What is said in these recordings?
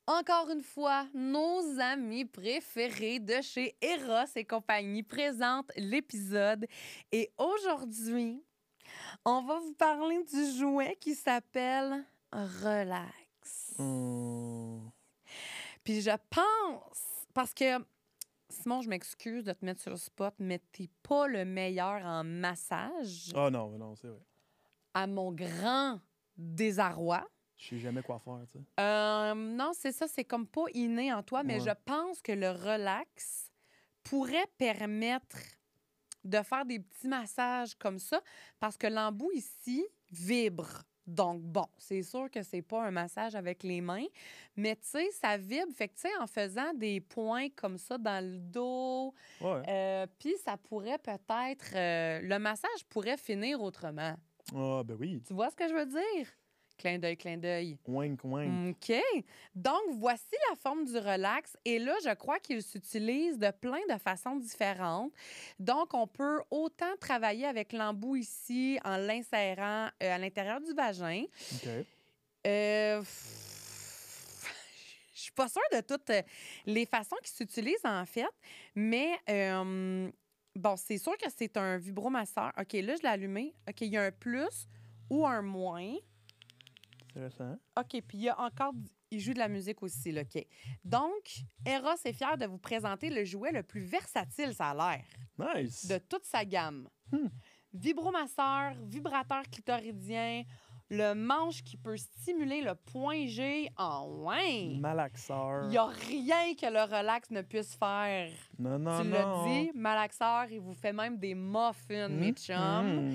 Encore une fois, nos amis préférés de chez Eros et compagnie présentent l'épisode. Et aujourd'hui, on va vous parler du jouet qui s'appelle Relax. Puis je pense, parce que, Simon, je m'excuse de te mettre sur le spot, mais t'es pas le meilleur en massage. Ah non, c'est vrai. À mon grand désarroi. Je sais jamais quoi faire, tu sais. Non, c'est ça, c'est comme pas inné en toi, mais Ouais. je pense que le relax pourrait permettre de faire des petits massages comme ça parce que l'embout ici vibre. Donc, bon, c'est sûr que c'est pas un massage avec les mains, mais tu sais, ça vibre. Fait que, tu sais, en faisant des points comme ça dans le dos, Ouais. puis ça pourrait peut-être... le massage pourrait finir autrement. Ah, ben oui. Tu vois ce que je veux dire? Clin d'œil, clin d'œil. Wink, wink. OK. Donc, voici la forme du relax. Et là, je crois qu'il s'utilise de plein de façons différentes. Donc, on peut autant travailler avec l'embout ici en l'insérant à l'intérieur du vagin. OK. Je suis pas sûre de toutes les façons qui s'utilisent, en fait. Mais, bon, c'est sûr que c'est un vibromasseur. OK, là, je l'ai allumé. OK, il y a un plus ou un moins. Intéressant. OK, puis il y a encore... Il joue de la musique aussi, là, OK. Donc, Eros est fier de vous présenter le jouet le plus versatile, ça a l'air, Nice. de toute sa gamme. Vibromasseur, vibrateur clitoridien, le manche qui peut stimuler le point G. Ouais! Malaxeur. Il n'y a rien que le relax ne puisse faire. Non. Tu l'as dit, malaxeur, il vous fait même des muffins, mes chums.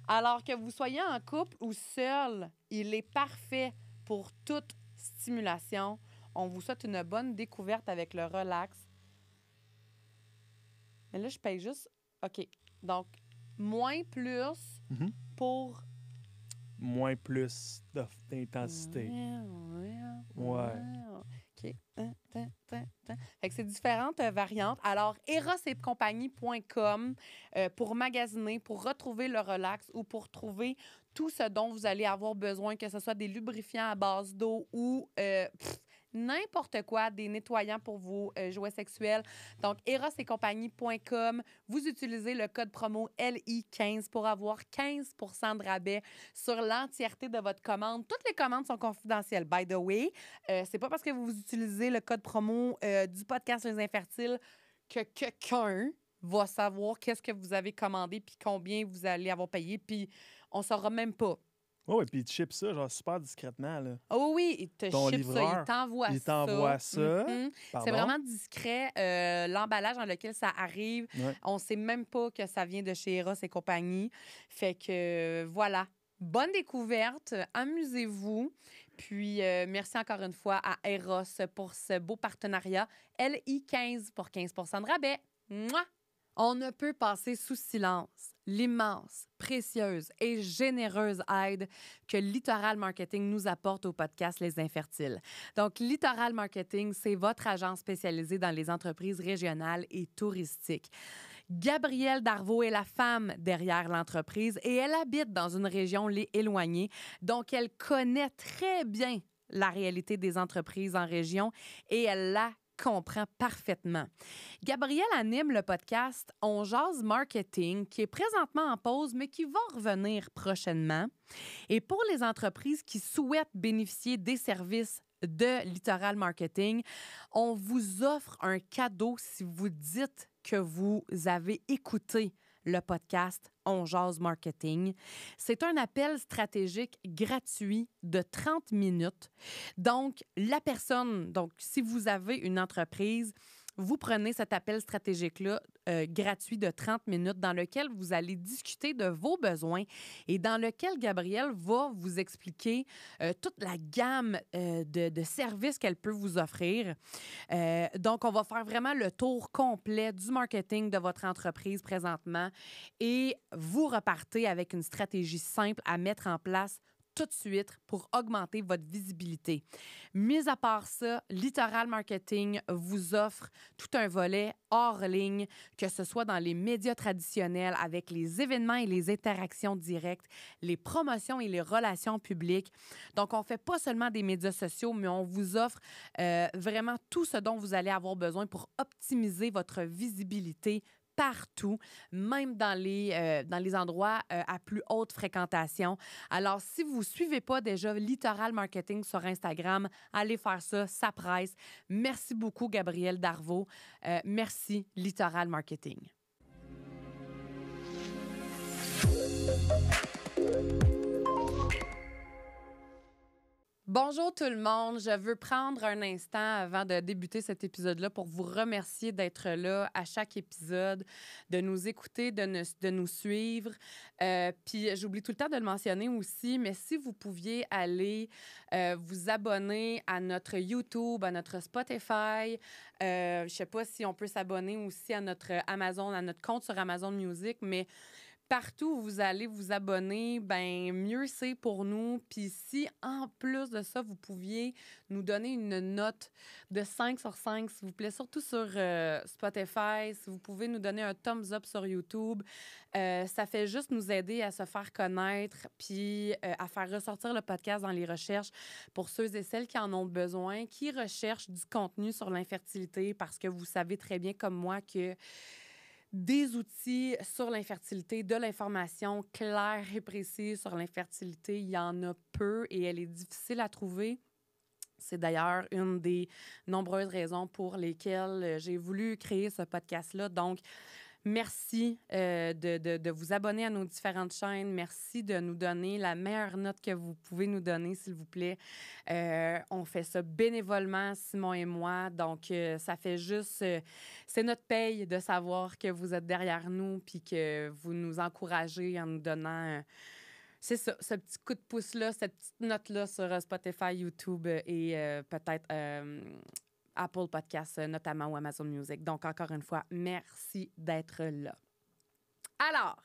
Alors que vous soyez en couple ou seul, il est parfait pour toute stimulation. On vous souhaite une bonne découverte avec le relax. Mais là, je paye juste... OK. Donc, moins plus pour... Moins plus d'intensité. Ouais. OK. Fait que c'est différentes variantes. Alors, erosetcompagnie.com pour magasiner, pour retrouver le relax ou pour trouver tout ce dont vous allez avoir besoin, que ce soit des lubrifiants à base d'eau ou n'importe quoi, des nettoyants pour vos jouets sexuels. Donc, erosetcompagnie.com. Vous utilisez le code promo LI15 pour avoir 15 % de rabais sur l'entièreté de votre commande. Toutes les commandes sont confidentielles, by the way. C'est pas parce que vous utilisez le code promo du podcast Les Infertiles que quelqu'un va savoir qu'est-ce que vous avez commandé puis combien vous allez avoir payé, puis on saura même pas. Oh, et puis il te ship ça, genre super discrètement, là. Oh oui, il te Ton ship livreur, ça, il t'envoie ça. il t'envoie ça. Pardon? C'est vraiment discret, l'emballage dans lequel ça arrive. Ouais. On sait même pas que ça vient de chez Eros et compagnie. Fait que voilà. Bonne découverte, amusez-vous. Puis merci encore une fois à Eros pour ce beau partenariat. LI15 pour 15 % de rabais. Mouah! On ne peut passer sous silence l'immense, précieuse et généreuse aide que Littoral Marketing nous apporte au podcast Les Infertiles. Donc, Littoral Marketing, c'est votre agence spécialisée dans les entreprises régionales et touristiques. Gabrielle Darvaux est la femme derrière l'entreprise et elle habite dans une région éloignée, donc elle connaît très bien la réalité des entreprises en région et elle la comprend parfaitement. Gabrielle anime le podcast On jase marketing qui est présentement en pause mais qui va revenir prochainement. Et pour les entreprises qui souhaitent bénéficier des services de Littoral Marketing, on vous offre un cadeau si vous dites que vous avez écouté le podcast On jase marketing. C'est un appel stratégique gratuit de 30 minutes. Donc, si vous avez une entreprise, vous prenez cet appel stratégique-là gratuit de 30 minutes dans lequel vous allez discuter de vos besoins et dans lequel Gabrielle va vous expliquer toute la gamme de services qu'elle peut vous offrir. Donc, on va faire vraiment le tour complet du marketing de votre entreprise présentement et vous repartez avec une stratégie simple à mettre en place tout de suite pour augmenter votre visibilité. Mis à part ça, Littoral Marketing vous offre tout un volet hors ligne, que ce soit dans les médias traditionnels avec les événements et les interactions directes, les promotions et les relations publiques. Donc, on ne fait pas seulement des médias sociaux, mais on vous offre vraiment tout ce dont vous allez avoir besoin pour optimiser votre visibilité partout, même dans les endroits à plus haute fréquentation. Alors, si vous ne suivez pas déjà Littoral Marketing sur Instagram, allez faire ça, ça presse. Merci beaucoup, Gabrielle Darvaux. Merci, Littoral Marketing. Bonjour tout le monde. Je veux prendre un instant avant de débuter cet épisode-là pour vous remercier d'être là à chaque épisode, de nous écouter, de nous suivre. Puis j'oublie tout le temps de le mentionner aussi, mais si vous pouviez aller vous abonner à notre YouTube, à notre Spotify, je sais pas si on peut s'abonner aussi à notre Amazon, à notre compte sur Amazon Music, mais partout où vous allez vous abonner, ben mieux c'est pour nous. Puis si, en plus de ça, vous pouviez nous donner une note de 5 sur 5, s'il vous plaît, surtout sur Spotify, si vous pouvez nous donner un thumbs up sur YouTube, ça fait juste nous aider à se faire connaître puis à faire ressortir le podcast dans les recherches pour ceux et celles qui en ont besoin, qui recherchent du contenu sur l'infertilité, parce que vous savez très bien comme moi que des outils sur l'infertilité, de l'information claire et précise sur l'infertilité, il y en a peu et elle est difficile à trouver. C'est d'ailleurs une des nombreuses raisons pour lesquelles j'ai voulu créer ce podcast-là. Donc, merci de vous abonner à nos différentes chaînes. Merci de nous donner la meilleure note que vous pouvez nous donner, s'il vous plaît. On fait ça bénévolement, Simon et moi. Donc, ça fait juste... c'est notre paye de savoir que vous êtes derrière nous puis que vous nous encouragez en nous donnant... c'est ça, ce petit coup de pouce-là, cette petite note-là sur Spotify, YouTube et peut-être... Apple Podcasts, notamment, ou Amazon Music. Donc, encore une fois, merci d'être là. Alors,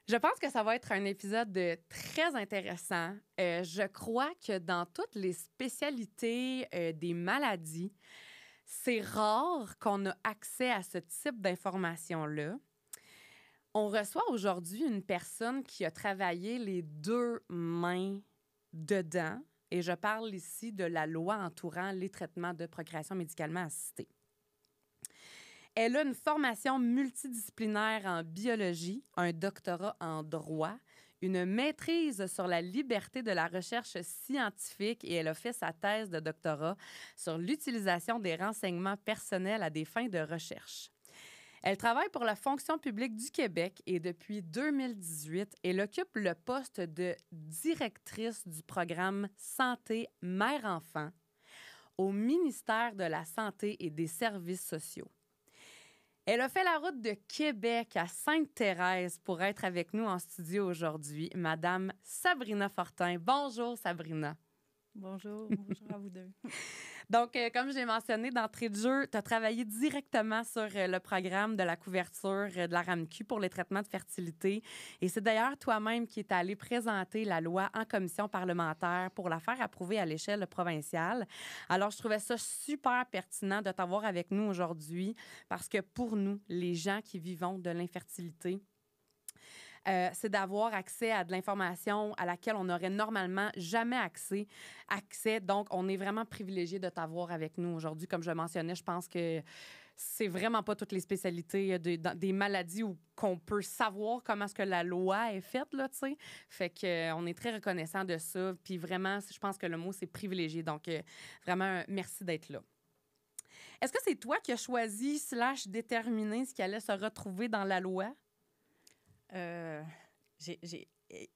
je pense que ça va être un épisode très intéressant. Je crois que dans toutes les spécialités des maladies, c'est rare qu'on ait accès à ce type d'informations-là. On reçoit aujourd'hui une personne qui a travaillé les deux mains dedans. Et je parle ici de la loi entourant les traitements de procréation médicalement assistée. Elle a une formation multidisciplinaire en biologie, un doctorat en droit, une maîtrise sur la liberté de la recherche scientifique et elle a fait sa thèse de doctorat sur l'utilisation des renseignements personnels à des fins de recherche. Elle travaille pour la fonction publique du Québec et depuis 2018, elle occupe le poste de directrice du programme Santé Mère-Enfant au ministère de la Santé et des Services sociaux. Elle a fait la route de Québec à Sainte-Thérèse pour être avec nous en studio aujourd'hui, Madame Sabrina Fortin. Bonjour, Sabrina. Bonjour, bonjour à vous deux. Donc, comme j'ai mentionné d'entrée de jeu, tu as travaillé directement sur le programme de la couverture de la RAMQ pour les traitements de fertilité. Et c'est d'ailleurs toi-même qui es allé présenter la loi en commission parlementaire pour la faire approuver à l'échelle provinciale. Alors, je trouvais ça super pertinent de t'avoir avec nous aujourd'hui parce que pour nous, les gens qui vivons de l'infertilité, c'est d'avoir accès à de l'information à laquelle on n'aurait normalement jamais accès. Donc, on est vraiment privilégié de t'avoir avec nous aujourd'hui. Comme je mentionnais, je pense que c'est vraiment pas toutes les spécialités des maladies où qu'on peut savoir comment est-ce que la loi est faite, là, tu sais. Fait qu'on est très reconnaissant de ça. Puis vraiment, je pense que le mot, c'est privilégié. Donc, vraiment, merci d'être là. Est-ce que c'est toi qui as choisi / déterminé ce qui allait se retrouver dans la loi? J'ai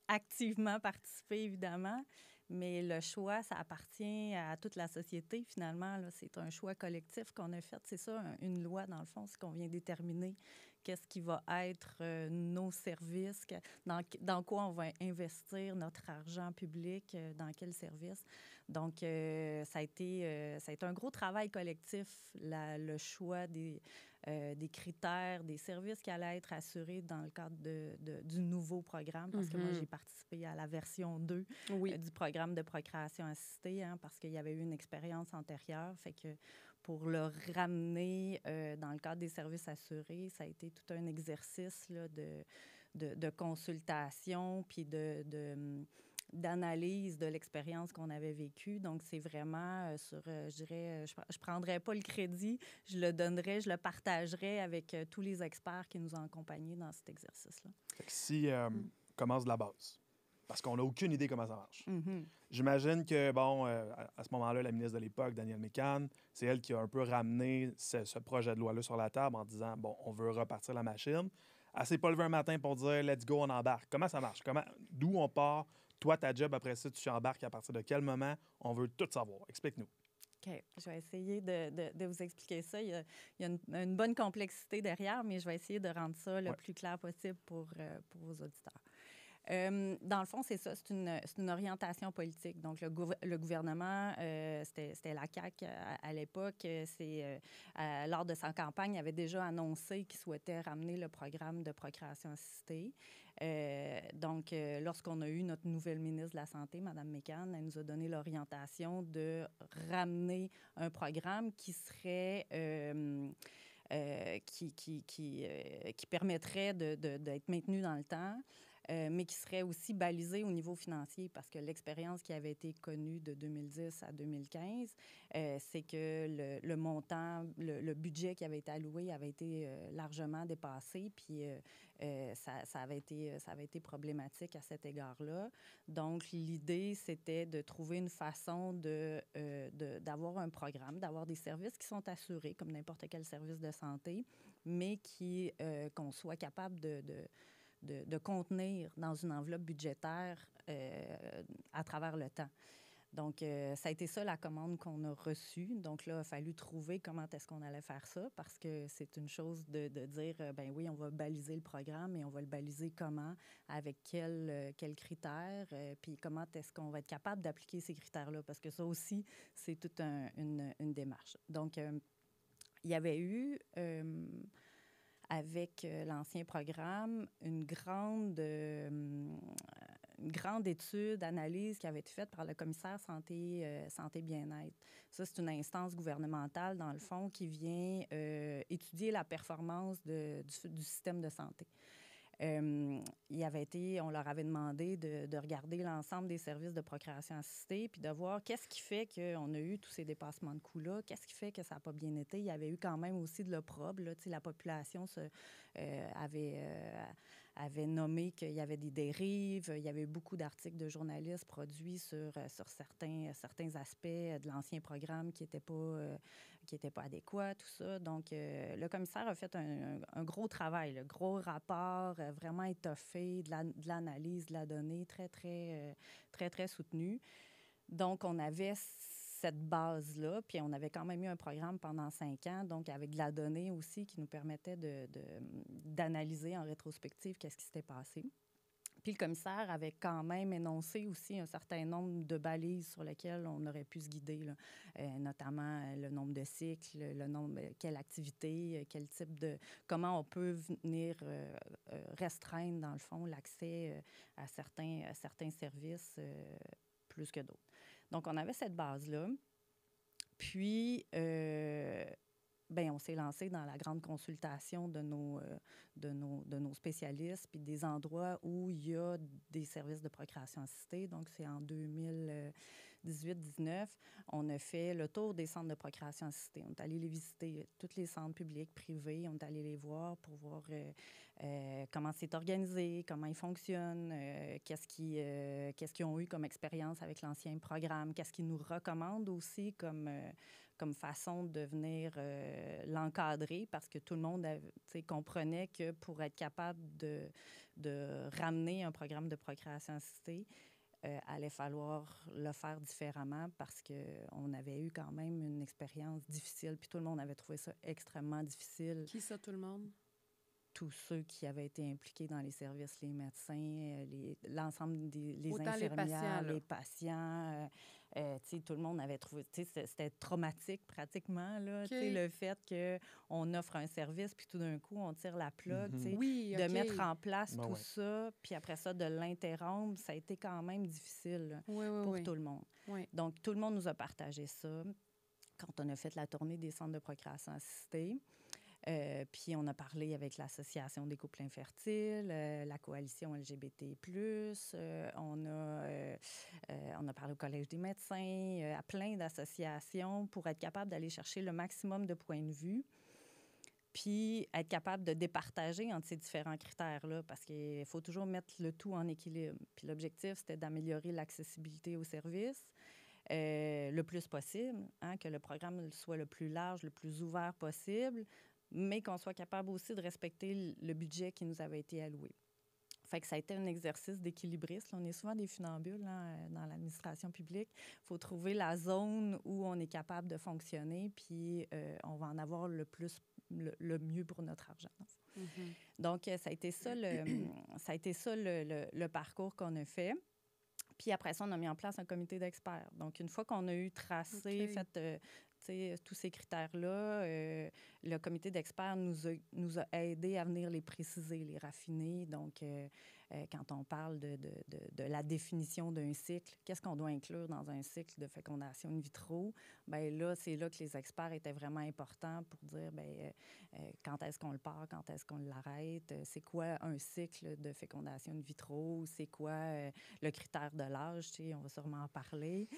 activement participé, évidemment, mais le choix, ça appartient à toute la société, finalement. Là. C'est un choix collectif qu'on a fait. C'est ça, une loi, dans le fond, c'est qu'on vient déterminer qu'est-ce qui va être nos services, dans quoi on va investir notre argent public, dans quel service. Donc, ça a été un gros travail collectif, le choix des critères, des services qui allaient être assurés dans le cadre du nouveau programme, parce que moi, j'ai participé à la version 2 du programme de procréation assistée, hein, parce qu'il y avait eu une expérience antérieure. Fait que pour le ramener dans le cadre des services assurés, ça a été tout un exercice là, de consultation puis d'analyse de l'expérience qu'on avait vécue. Donc, c'est vraiment je dirais, je prendrais pas le crédit, je le donnerais, je le partagerais avec tous les experts qui nous ont accompagnés dans cet exercice-là. Fait que si on commence de la base, parce qu'on n'a aucune idée comment ça marche. Mm-hmm. J'imagine que, bon, à ce moment-là, la ministre de l'époque, Danielle Mécan, c'est elle qui a un peu ramené ce projet de loi-là sur la table en disant, bon, on veut repartir la machine. Elle s'est pas levée un matin pour dire, let's go, on embarque. Comment ça marche? D'où on part? Toi, ta job, après ça, tu embarques à partir de quel moment? On veut tout savoir. Explique-nous. OK. Je vais essayer de vous expliquer ça. Il y a une bonne complexité derrière, mais je vais essayer de rendre ça le plus clair possible pour vos auditeurs. Dans le fond, c'est ça, c'est une orientation politique. Donc, le gouvernement, c'était la CAQ à l'époque. Lors de sa campagne, il avait déjà annoncé qu'il souhaitait ramener le programme de procréation assistée. Donc, lorsqu'on a eu notre nouvelle ministre de la Santé, Mme Mécan, elle nous a donné l'orientation de ramener un programme qui serait... qui permettrait d'être maintenu dans le temps, mais qui serait aussi balisé au niveau financier, parce que l'expérience qui avait été connue de 2010 à 2015, c'est que le montant, le budget qui avait été alloué avait été largement dépassé, puis ça avait été problématique à cet égard-là. Donc, l'idée, c'était de trouver une façon d'avoir un programme, d'avoir des services qui sont assurés, comme n'importe quel service de santé, mais qu'on soit capable de contenir dans une enveloppe budgétaire à travers le temps. Donc, ça a été ça la commande qu'on a reçue. Donc là, il a fallu trouver comment est-ce qu'on allait faire ça, parce que c'est une chose de dire, ben oui, on va baliser le programme, mais on va le baliser comment, avec quels critères, puis comment est-ce qu'on va être capable d'appliquer ces critères-là, parce que ça aussi, c'est toute une démarche. Donc, il y avait eu... avec l'ancien programme, une grande étude, analyse qui avait été faite par le commissaire santé-bien-être. Ça, c'est une instance gouvernementale, dans le fond, qui vient étudier la performance du système de santé. On leur avait demandé de regarder l'ensemble des services de procréation assistée puis de voir qu'est-ce qui fait qu'on a eu tous ces dépassements de coûts-là, qu'est-ce qui fait que ça n'a pas bien été. Il y avait eu quand même aussi de l'opprobre. La population avait nommé qu'il y avait des dérives. Il y avait eu beaucoup d'articles de journalistes produits sur certains aspects de l'ancien programme qui n'étaient pas adéquats, tout ça. Donc, le commissaire a fait un gros travail, le gros rapport vraiment étoffé, de l'analyse de la donnée très, très, très, très soutenu. Donc, on avait cette base-là, puis on avait quand même eu un programme pendant 5 ans, donc avec de la donnée aussi qui nous permettait d'analyser en rétrospective qu'est-ce qui s'était passé. Puis le commissaire avait quand même énoncé aussi un certain nombre de balises sur lesquelles on aurait pu se guider, là. Notamment le nombre de cycles, le nombre, quelle activité, quel type de... Comment on peut venir restreindre, dans le fond, l'accès à certains services plus que d'autres. Donc, on avait cette base-là. Puis, on s'est lancé dans la grande consultation de nos spécialistes, puis des endroits où il y a des services de procréation assistée. Donc, c'est en 2018-19, on a fait le tour des centres de procréation assistée. On est allé les visiter, tous les centres publics, privés. On est allé les voir pour voir comment c'est organisé, comment ils fonctionnent, qu'est-ce qu'ils ont eu comme expérience avec l'ancien programme, qu'est-ce qu'ils nous recommandent aussi comme façon de venir l'encadrer, parce que tout le monde comprenait que pour être capable de ramener un programme de procréation assistée, allait falloir le faire différemment, parce qu'on avait eu quand même une expérience difficile, puis tout le monde avait trouvé ça extrêmement difficile. Qui ça, tout le monde? Tous ceux qui avaient été impliqués dans les services, les médecins, l'ensemble des Autant infirmières, les patients, les patients. Tout le monde avait trouvé... C'était traumatique, pratiquement, là, OK. le fait qu'on offre un service, puis tout d'un coup, on tire la plug, Oui, de OK. mettre en place Ben tout ouais. ça, puis après ça, de l'interrompre, ça a été quand même difficile là, Oui, oui, pour oui. tout le monde. Oui. Donc, tout le monde nous a partagé ça quand on a fait la tournée des centres de procréation assistée. Puis on a parlé avec l'Association des couples infertiles, la coalition LGBT+, on a parlé au Collège des médecins, à plein d'associations pour être capable d'aller chercher le maximum de points de vue, puis être capable de départager entre ces différents critères-là, parce qu'il faut toujours mettre le tout en équilibre. Puis l'objectif, c'était d'améliorer l'accessibilité aux services, le plus possible, que le programme soit le plus large, le plus ouvert possible, mais qu'on soit capable aussi de respecter le budget qui nous avait été alloué. Fait que ça a été un exercice d'équilibriste. On est souvent des funambules dans l'administration publique. Il faut trouver la zone où on est capable de fonctionner, puis on va en avoir le mieux pour notre argent. Donc, ça a été ça le parcours qu'on a fait. Puis après ça, on a mis en place un comité d'experts. Donc, une fois qu'on a eu tracé, fait tous ces critères-là, le comité d'experts nous a aidés à venir les préciser, les raffiner. Donc, quand on parle de la définition d'un cycle, qu'est-ce qu'on doit inclure dans un cycle de fécondation in vitro? Bien là, c'est là que les experts étaient vraiment importants pour dire, bien, quand est-ce qu'on le part, quand est-ce qu'on l'arrête, c'est quoi un cycle de fécondation in vitro, c'est quoi le critère de l'âge, on va sûrement en parler.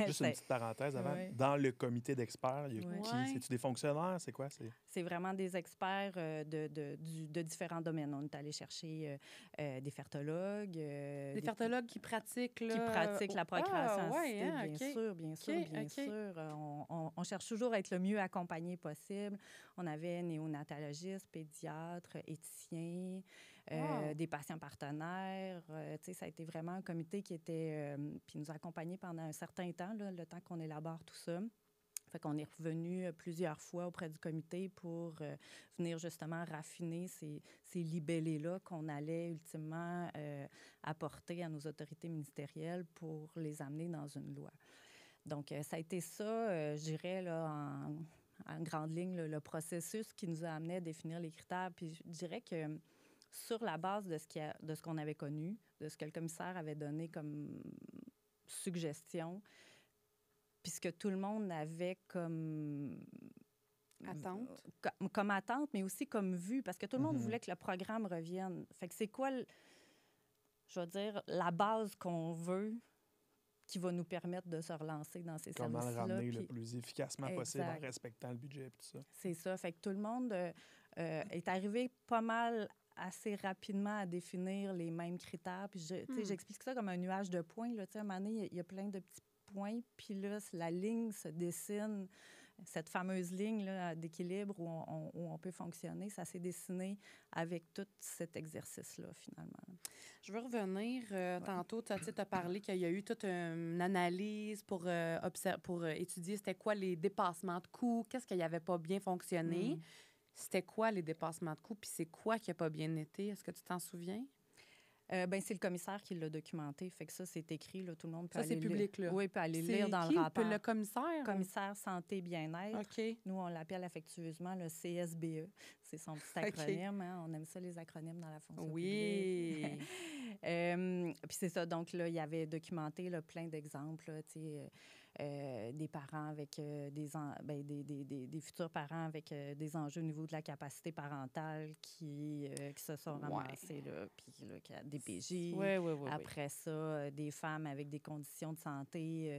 Juste une petite parenthèse avant. Oui. Dans le comité d'experts, il y a Oui. qui? C'est-tu des fonctionnaires? C'est quoi? C'est vraiment des experts de différents domaines. On est allé chercher des fertologues. Des fertologues qui pratiquent, là... Qui pratiquent la procréation assistée, bien sûr. On cherche toujours à être le mieux accompagné possible. On avait néonatologistes, pédiatres, éthiciens, des patients partenaires. Ça a été vraiment un comité qui était... puis nous a accompagnés pendant un certain temps, là, le temps qu'on élabore tout ça. Fait qu'on est revenu plusieurs fois auprès du comité pour venir justement raffiner ces libellés-là qu'on allait ultimement apporter à nos autorités ministérielles pour les amener dans une loi. Donc, ça a été ça, je dirais, là, en grande ligne, le processus qui nous a amené à définir les critères. Puis je dirais que sur la base de ce qu'on avait connu, de ce que le commissaire avait donné comme suggestion, puisque tout le monde avait comme attente. Comme attente, mais aussi comme vue, parce que tout le monde voulait que le programme revienne. Fait que c'est quoi, je veux dire, la base qu'on veut qui va nous permettre de se relancer dans ces services-là. Comment le ramener le plus efficacement possible en respectant le budget et tout ça. C'est ça. Fait que tout le monde est arrivé pas mal assez rapidement à définir les mêmes critères. Puis j'explique ça comme un nuage de points. Là. À un moment donné, il y a plein de petits points. Puis là, la ligne se dessine, cette fameuse ligne là, d'équilibre où on peut fonctionner, ça s'est dessiné avec tout cet exercice-là, finalement. Je veux revenir. Tantôt, tu as parlé qu'il y a eu toute une analyse pour étudier c'était quoi les dépassements de coûts, qu'est-ce qui n'avait pas bien fonctionné. C'était quoi les dépassements de coûts, puis c'est quoi qui n'a pas bien été? Est-ce que tu t'en souviens? C'est le commissaire qui l'a documenté. Fait que ça, c'est écrit. Là, tout le monde peut aller public, là? Oui, peut aller lire dans le rapport. Le commissaire? Commissaire santé bien-être. OK. Nous, on l'appelle affectueusement le CSBE. C'est son petit acronyme. Okay. On aime ça, les acronymes dans la fonction publique. Puis c'est ça. Donc, là, il avait documenté là, plein d'exemples. Des parents avec des futurs parents avec des enjeux au niveau de la capacité parentale qui se sont ramassés, là, puis là, DPJ. Après ça, des femmes avec des conditions de santé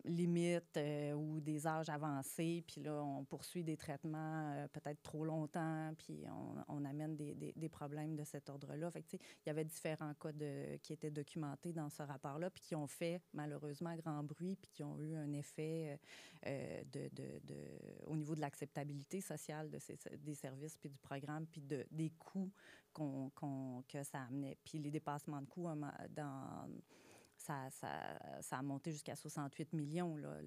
limites ou des âges avancés, puis là, on poursuit des traitements peut-être trop longtemps, puis on amène des problèmes de cet ordre-là. Fait que, il y avait différents cas qui étaient documentés dans ce rapport-là, puis qui ont fait, malheureusement, grand bruit, puis qui ont eu un effet au niveau de l'acceptabilité sociale des services, puis du programme, puis des coûts que ça amenait. Puis les dépassements de coûts ça a monté jusqu'à 68 millions, là,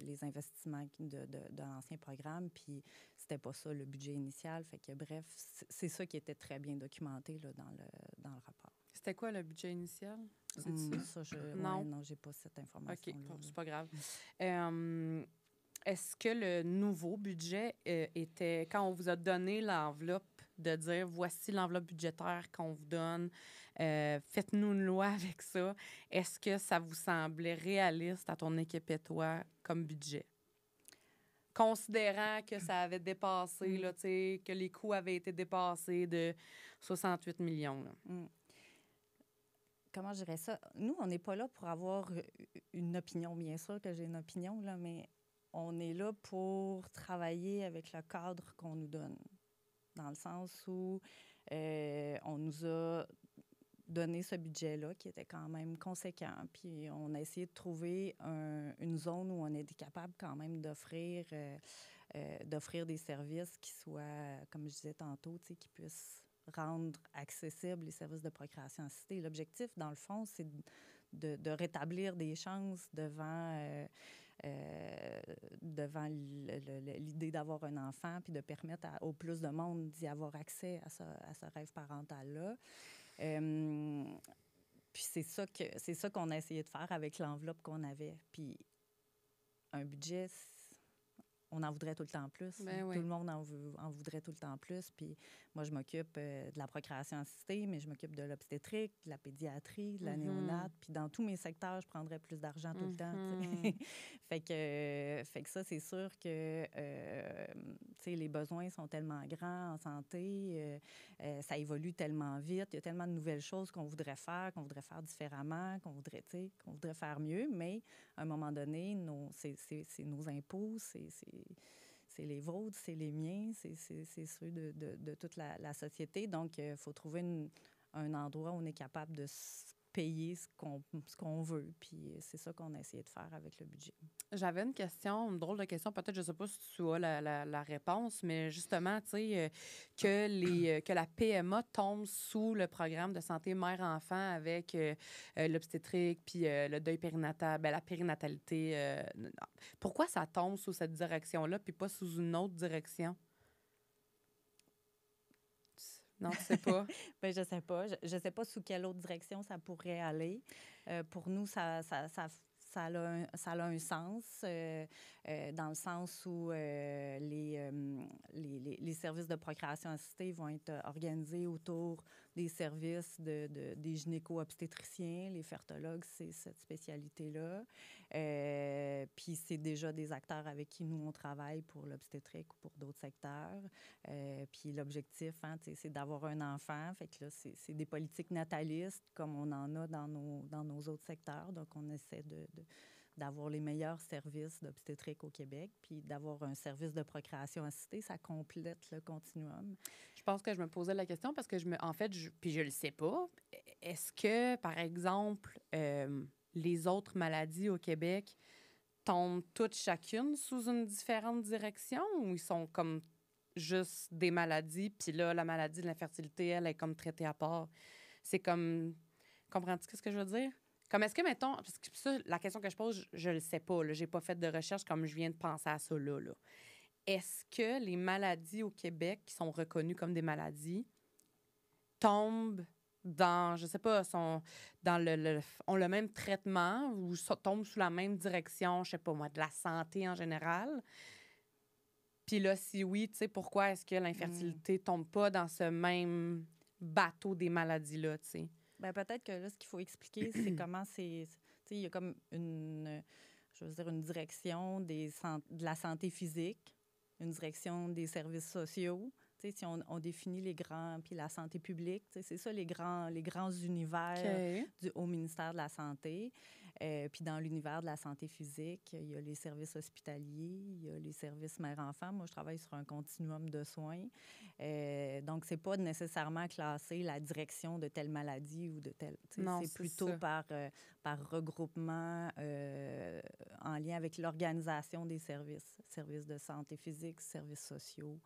les investissements de l'ancien programme, puis c'était pas ça le budget initial. Fait que, bref, c'est ça qui était très bien documenté là, dans le rapport. C'était quoi le budget initial? Ça, Non. non, j'ai pas cette information-là. OK, bon, c'est pas grave. Est-ce que le nouveau budget était, quand on vous a donné l'enveloppe, de dire voici l'enveloppe budgétaire qu'on vous donne, faites-nous une loi avec ça, est-ce que ça vous semblait réaliste à ton équipe et toi comme budget? Considérant que ça avait dépassé, là, tu sais, que les coûts avaient été dépassés de 68 millions. Là. Comment je dirais ça? Nous, on n'est pas là pour avoir une opinion. Bien sûr que j'ai une opinion, là, mais on est là pour travailler avec le cadre qu'on nous donne. Dans le sens où on nous a donné ce budget-là qui était quand même conséquent. Puis on a essayé de trouver une zone où on était capable quand même d'offrir des services qui soient, comme je disais tantôt, tu sais, qui puissent rendre accessibles les services de procréation assistée. L'objectif, dans le fond, c'est de rétablir des chances devant l'idée d'avoir un enfant, puis de permettre au plus de monde d'y avoir accès à ce rêve parental-là. Puis c'est ça qu'on a essayé de faire avec l'enveloppe qu'on avait. Puis un budget, on en voudrait tout le temps plus. Ben oui. Tout le monde en voudrait tout le temps plus. Puis moi, je m'occupe de la procréation assistée, mais je m'occupe de l'obstétrique, de la pédiatrie, de la néonate. Puis dans tous mes secteurs, je prendrais plus d'argent tout le temps. fait que ça, c'est sûr que les besoins sont tellement grands en santé, ça évolue tellement vite, il y a tellement de nouvelles choses qu'on voudrait faire différemment, qu'on voudrait faire mieux, mais à un moment donné, c'est nos impôts, c'est les vôtres, c'est les miens, c'est ceux de toute la société. Donc, il faut trouver un endroit où on est capable de payer ce qu'on veut. Puis c'est ça qu'on a essayé de faire avec le budget. J'avais une question, une drôle de question. Peut-être, je ne sais pas si tu as la réponse, mais justement, tu sais, que la PMA tombe sous le programme de santé mère-enfant avec l'obstétrique puis le deuil périnatal, la périnatalité. Pourquoi ça tombe sous cette direction-là puis pas sous une autre direction? Non, tu sais pas. Bien, je sais pas. Je sais pas sous quelle autre direction ça pourrait aller. Pour nous, ça a un sens, dans le sens où les services de procréation assistée vont être organisés autour des services des gynéco-obstétriciens, les fertologues, c'est cette spécialité-là. Puis c'est déjà des acteurs avec qui nous, on travaille pour l'obstétrique ou pour d'autres secteurs. Puis l'objectif, c'est d'avoir un enfant. Fait que là, c'est des politiques natalistes comme on en a dans nos autres secteurs. Donc, on essaie d'avoir les meilleurs services d'obstétrique au Québec, puis d'avoir un service de procréation assistée, ça complète le continuum. Je pense que je me posais la question parce que puis je le sais pas. Est-ce que, par exemple, les autres maladies au Québec tombent toutes chacune sous une différente direction ou ils sont comme juste des maladies, puis là, la maladie de l'infertilité, elle est comme traitée à part? C'est comme... Comprends-tu ce que je veux dire? Comme est-ce que, mettons, parce que ça, la question que je pose, je le sais pas, là, j'ai pas fait de recherche comme je viens de penser à ça là. Est-ce que les maladies au Québec qui sont reconnues comme des maladies tombent dans, je sais pas, ont le même traitement ou tombent sous la même direction, je sais pas moi, de la santé en général? Puis là, si oui, tu sais, pourquoi est-ce que l'infertilité tombe pas dans ce même bateau des maladies-là, tu sais? Bien, peut-être que là, ce qu'il faut expliquer, c'est comment c'est... Tu sais, il y a comme une direction de la santé physique, une direction des services sociaux. Tu sais, si on définit les grands... Puis la santé publique, tu sais, c'est ça, les grands univers au ministère de la Santé. Puis dans l'univers de la santé physique, il y a les services hospitaliers, il y a les services mère-enfant. Moi, je travaille sur un continuum de soins. Donc, c'est pas nécessairement classer la direction de telle maladie ou de telle... Non, c'est plutôt par regroupement en lien avec l'organisation des services de santé physique, services sociaux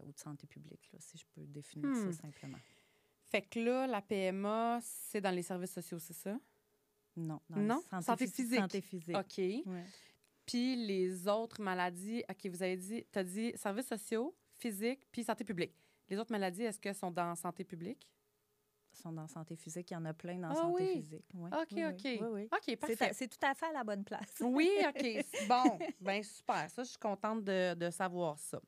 ou de santé publique, là, si je peux définir ça simplement. Fait que là, la PMA, c'est dans les services sociaux, c'est ça? Non. Non? Santé physique. Santé physique. OK. Ouais. Puis les autres maladies, OK, tu as dit services sociaux, physique, puis santé publique. Les autres maladies, est-ce qu'elles sont dans santé publique? sont dans santé physique. Il y en a plein dans Ah santé oui? physique. Oui, OK, oui, OK. oui, oui, oui. OK, parfait. C'est tout à fait à la bonne place. Oui, OK. Bon, bien super. Ça, je suis contente de savoir ça.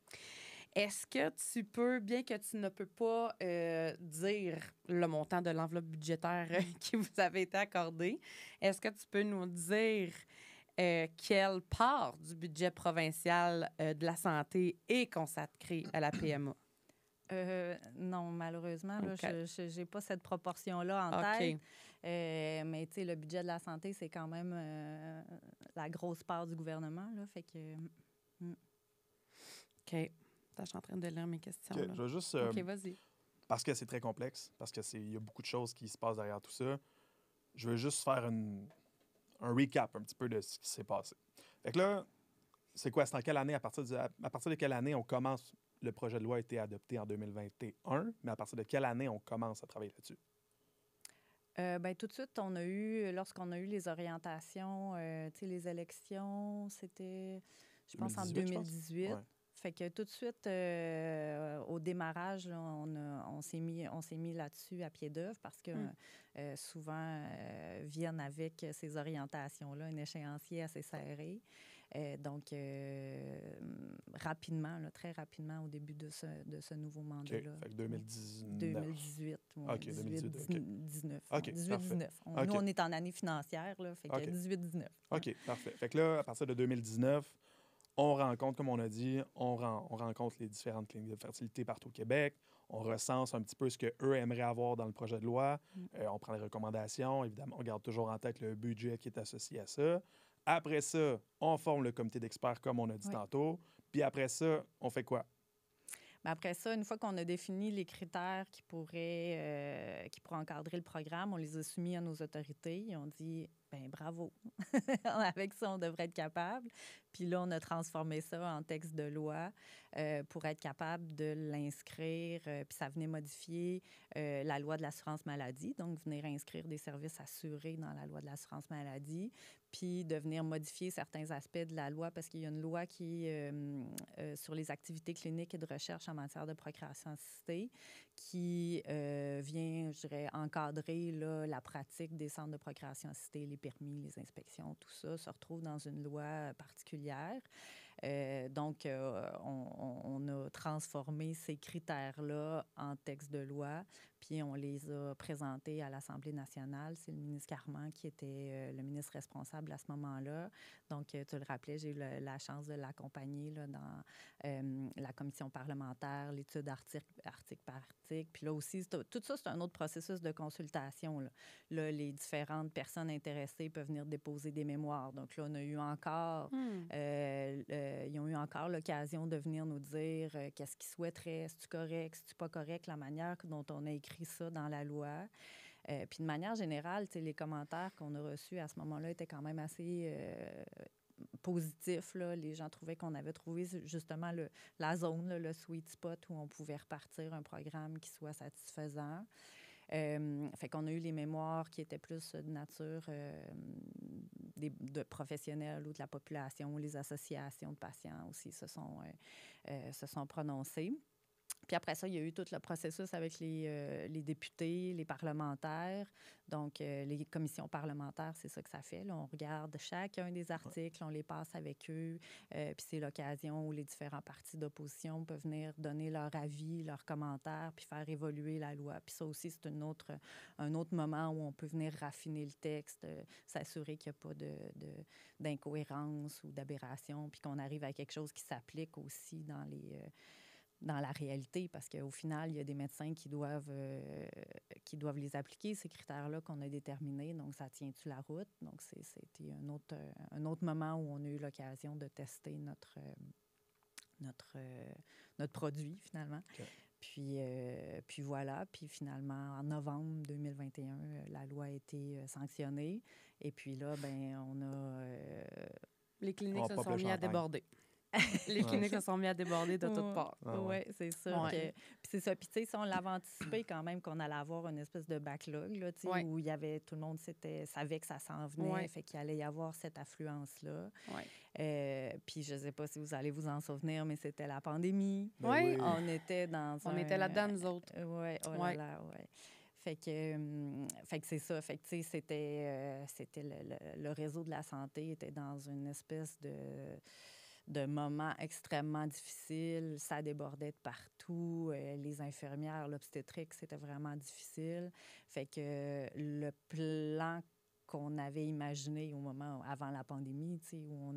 Est-ce que tu peux, bien que tu ne peux pas dire le montant de l'enveloppe budgétaire qui vous avait été accordée, est-ce que tu peux nous dire quelle part du budget provincial de la santé est consacrée à la PMA? Non, malheureusement, là, OK. je n'ai pas cette proportion-là en OK. tête. Mais tu sais, le budget de la santé, c'est quand même la grosse part du gouvernement. Là, fait que, OK. Attends, je suis en train de lire mes questions. OK, Là. je vais juste... OK, vas-y. parce que c'est très complexe, parce qu'il y a beaucoup de choses qui se passent derrière tout ça, je veux juste faire un recap un petit peu de ce qui s'est passé. Fait que là, c'est quoi? C'est en quelle année? À partir de quelle année on commence? Le projet de loi a été adopté en 2021, mais à partir de quelle année on commence à travailler là-dessus? ben, tout de suite, lorsqu'on a eu les orientations, tu sais, les élections, c'était, je pense, en 2018. Ouais. Fait que tout de suite, au démarrage, là, on s'est mis là-dessus à pied d'œuvre parce que souvent viennent avec ces orientations-là un échéancier assez serré. Donc, rapidement, là, très rapidement, au début de ce nouveau mandat-là. OK, fait que 2019. 2018. Ouais, OK, 2018, OK. 19. OK, 18-19. OK. Nous, on est en année financière, là, fait que OK. 18-19. OK, parfait. Fait que là, à partir de 2019, on rencontre, comme on a dit, on rencontre les différentes cliniques de fertilité partout au Québec. On recense un petit peu ce qu'eux aimeraient avoir dans le projet de loi. On prend les recommandations. Évidemment, on garde toujours en tête le budget qui est associé à ça. Après ça, on forme le comité d'experts, comme on a dit tantôt. Puis après ça, on fait quoi? Mais après ça, une fois qu'on a défini les critères qui pourraient encadrer le programme, on les a soumis à nos autorités et on dit, ben bravo, avec ça, on devrait être capable. Puis là, on a transformé ça en texte de loi pour être capable de l'inscrire. Puis ça venait modifier la loi de l'assurance maladie, donc venir inscrire des services assurés dans la loi de l'assurance maladie, puis de venir modifier certains aspects de la loi parce qu'il y a une loi qui sur les activités cliniques et de recherche en matière de procréation assistée qui vient, je dirais, encadrer là, la pratique des centres de procréation assistée, les permis, les inspections, tout ça se retrouve dans une loi particulière. Donc, on a transformé ces critères-là en texte de loi, puis on les a présentés à l'Assemblée nationale. C'est le ministre Carman qui était le ministre responsable à ce moment-là. Donc, tu le rappelais, j'ai eu la chance de l'accompagner là, dans la commission parlementaire, l'étude article par article. Puis là aussi, tout ça, c'est un autre processus de consultation. Là, les différentes personnes intéressées peuvent venir déposer des mémoires. Donc là, on a eu encore... ils ont eu encore l'occasion de venir nous dire qu'est-ce qu'ils souhaiteraient, si c'est correct, si c'est pas correct, la manière dont on a écrit ça dans la loi. Puis de manière générale, les commentaires qu'on a reçus à ce moment-là étaient quand même assez positifs. Là. Les gens trouvaient qu'on avait trouvé justement la zone, là, le sweet spot où on pouvait repartir un programme qui soit satisfaisant. Fait qu'on a eu les mémoires qui étaient plus de nature de professionnels ou de la population, les associations de patients aussi se sont prononcées. Puis après ça, il y a eu tout le processus avec les députés, les parlementaires. Donc, les commissions parlementaires, c'est ça que ça fait. Là, on regarde chacun des articles, on les passe avec eux. Puis c'est l'occasion où les différents partis d'opposition peuvent venir donner leur avis, leurs commentaires, puis faire évoluer la loi. Puis ça aussi, c'est un autre moment où on peut venir raffiner le texte, s'assurer qu'il n'y a pas d'incohérence ou d'aberration, puis qu'on arrive à quelque chose qui s'applique aussi dans la réalité, parce qu'au final, il y a des médecins qui doivent les appliquer, ces critères-là qu'on a déterminés. Donc, ça tient-tu la route? Donc, c'était un autre moment où on a eu l'occasion de tester notre produit, finalement. Okay. Puis voilà. Puis finalement, en novembre 2021, la loi a été sanctionnée. Et puis là, ben on a... les cliniques se sont mis à déborder. Les cliniques se sont mis à déborder de toutes parts. Oui, c'est ça. Ouais. Puis c'est ça. Puis tu sais, on l'avait anticipé quand même qu'on allait avoir une espèce de backlog, là, où il y avait tout le monde savait que ça s'en venait, fait qu'il allait y avoir cette affluence-là. Puis je ne sais pas si vous allez vous en souvenir, mais c'était la pandémie. Oui. On était on était là-dedans, nous autres. Oui, oh là là, oui. Fait que c'est ça. Fait que, tu sais, c'était le réseau de la santé était dans une espèce de moment extrêmement difficile. Ça débordait de partout. Les infirmières, l'obstétrique, c'était vraiment difficile. Fait que le plan qu'on avait imaginé au moment avant la pandémie, tu sais, où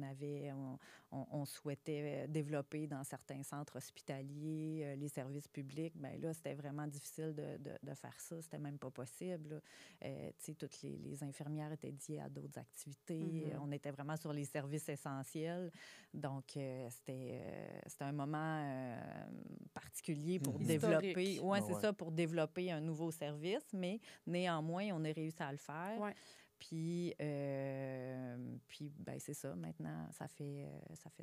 on souhaitait développer dans certains centres hospitaliers les services publics, bien là, c'était vraiment difficile de faire ça. C'était même pas possible. Tu sais, toutes les infirmières étaient dédiées à d'autres activités. On était vraiment sur les services essentiels. Donc, c'était un moment particulier pour développer... Oui, c'est ça, pour développer un nouveau service, mais néanmoins, on a réussi à le faire. Ouais. Puis ben, c'est ça. Maintenant, ça fait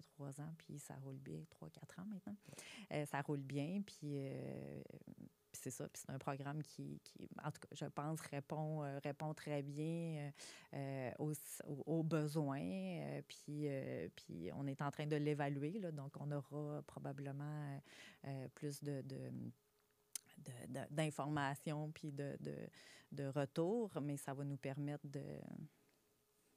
3 ans, puis ça roule bien. 3-4 ans maintenant. Ça roule bien, puis c'est ça. Puis c'est un programme qui, en tout cas, je pense, répond très bien aux besoins. Puis on est en train de l'évaluer, là, donc on aura probablement plus d'informations puis de retours, mais ça va nous permettre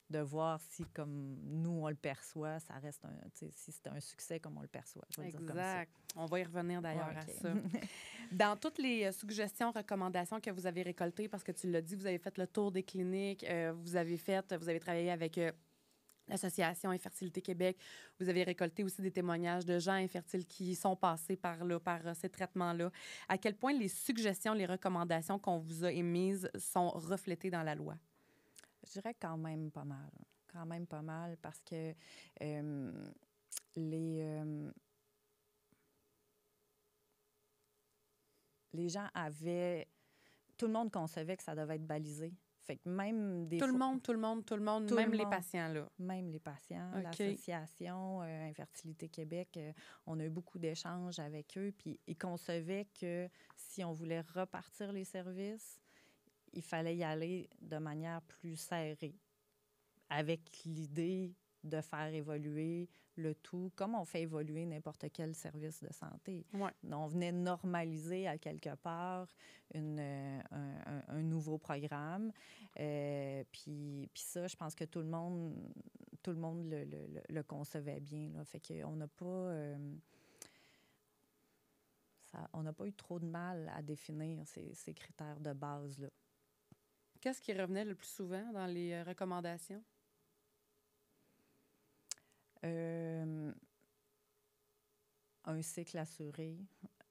de voir si, comme nous, on le perçoit, ça reste si c'est un succès comme on le perçoit. Je vais dire comme ça. On va y revenir d'ailleurs Ouais, OK. à ça. Dans toutes les suggestions, recommandations que vous avez récoltées, parce que tu l'as dit, vous avez fait le tour des cliniques, vous avez travaillé avec l'Association Infertilité Québec. Vous avez récolté aussi des témoignages de gens infertiles qui sont passés par ces traitements-là. À quel point les suggestions, les recommandations qu'on vous a émises sont reflétées dans la loi? Je dirais quand même pas mal. Quand même pas mal parce que les gens avaient... Tout le monde concevait que ça devait être balisé. Fait que même des tout le monde, même les patients, là. Même les patients. Okay. L'Association Infertilité Québec, on a eu beaucoup d'échanges avec eux, puis ils concevaient que si on voulait repartir les services, il fallait y aller de manière plus serrée, avec l'idée de faire évoluer le tout, comme on fait évoluer n'importe quel service de santé. Ouais. On venait normaliser à quelque part un nouveau programme. Puis ça, je pense que tout le monde le concevait bien. Là. Fait qu'on n'a pas... on n'a pas eu trop de mal à définir ces critères de base-là. Qu'est-ce qui revenait le plus souvent dans les recommandations? Un cycle assuré.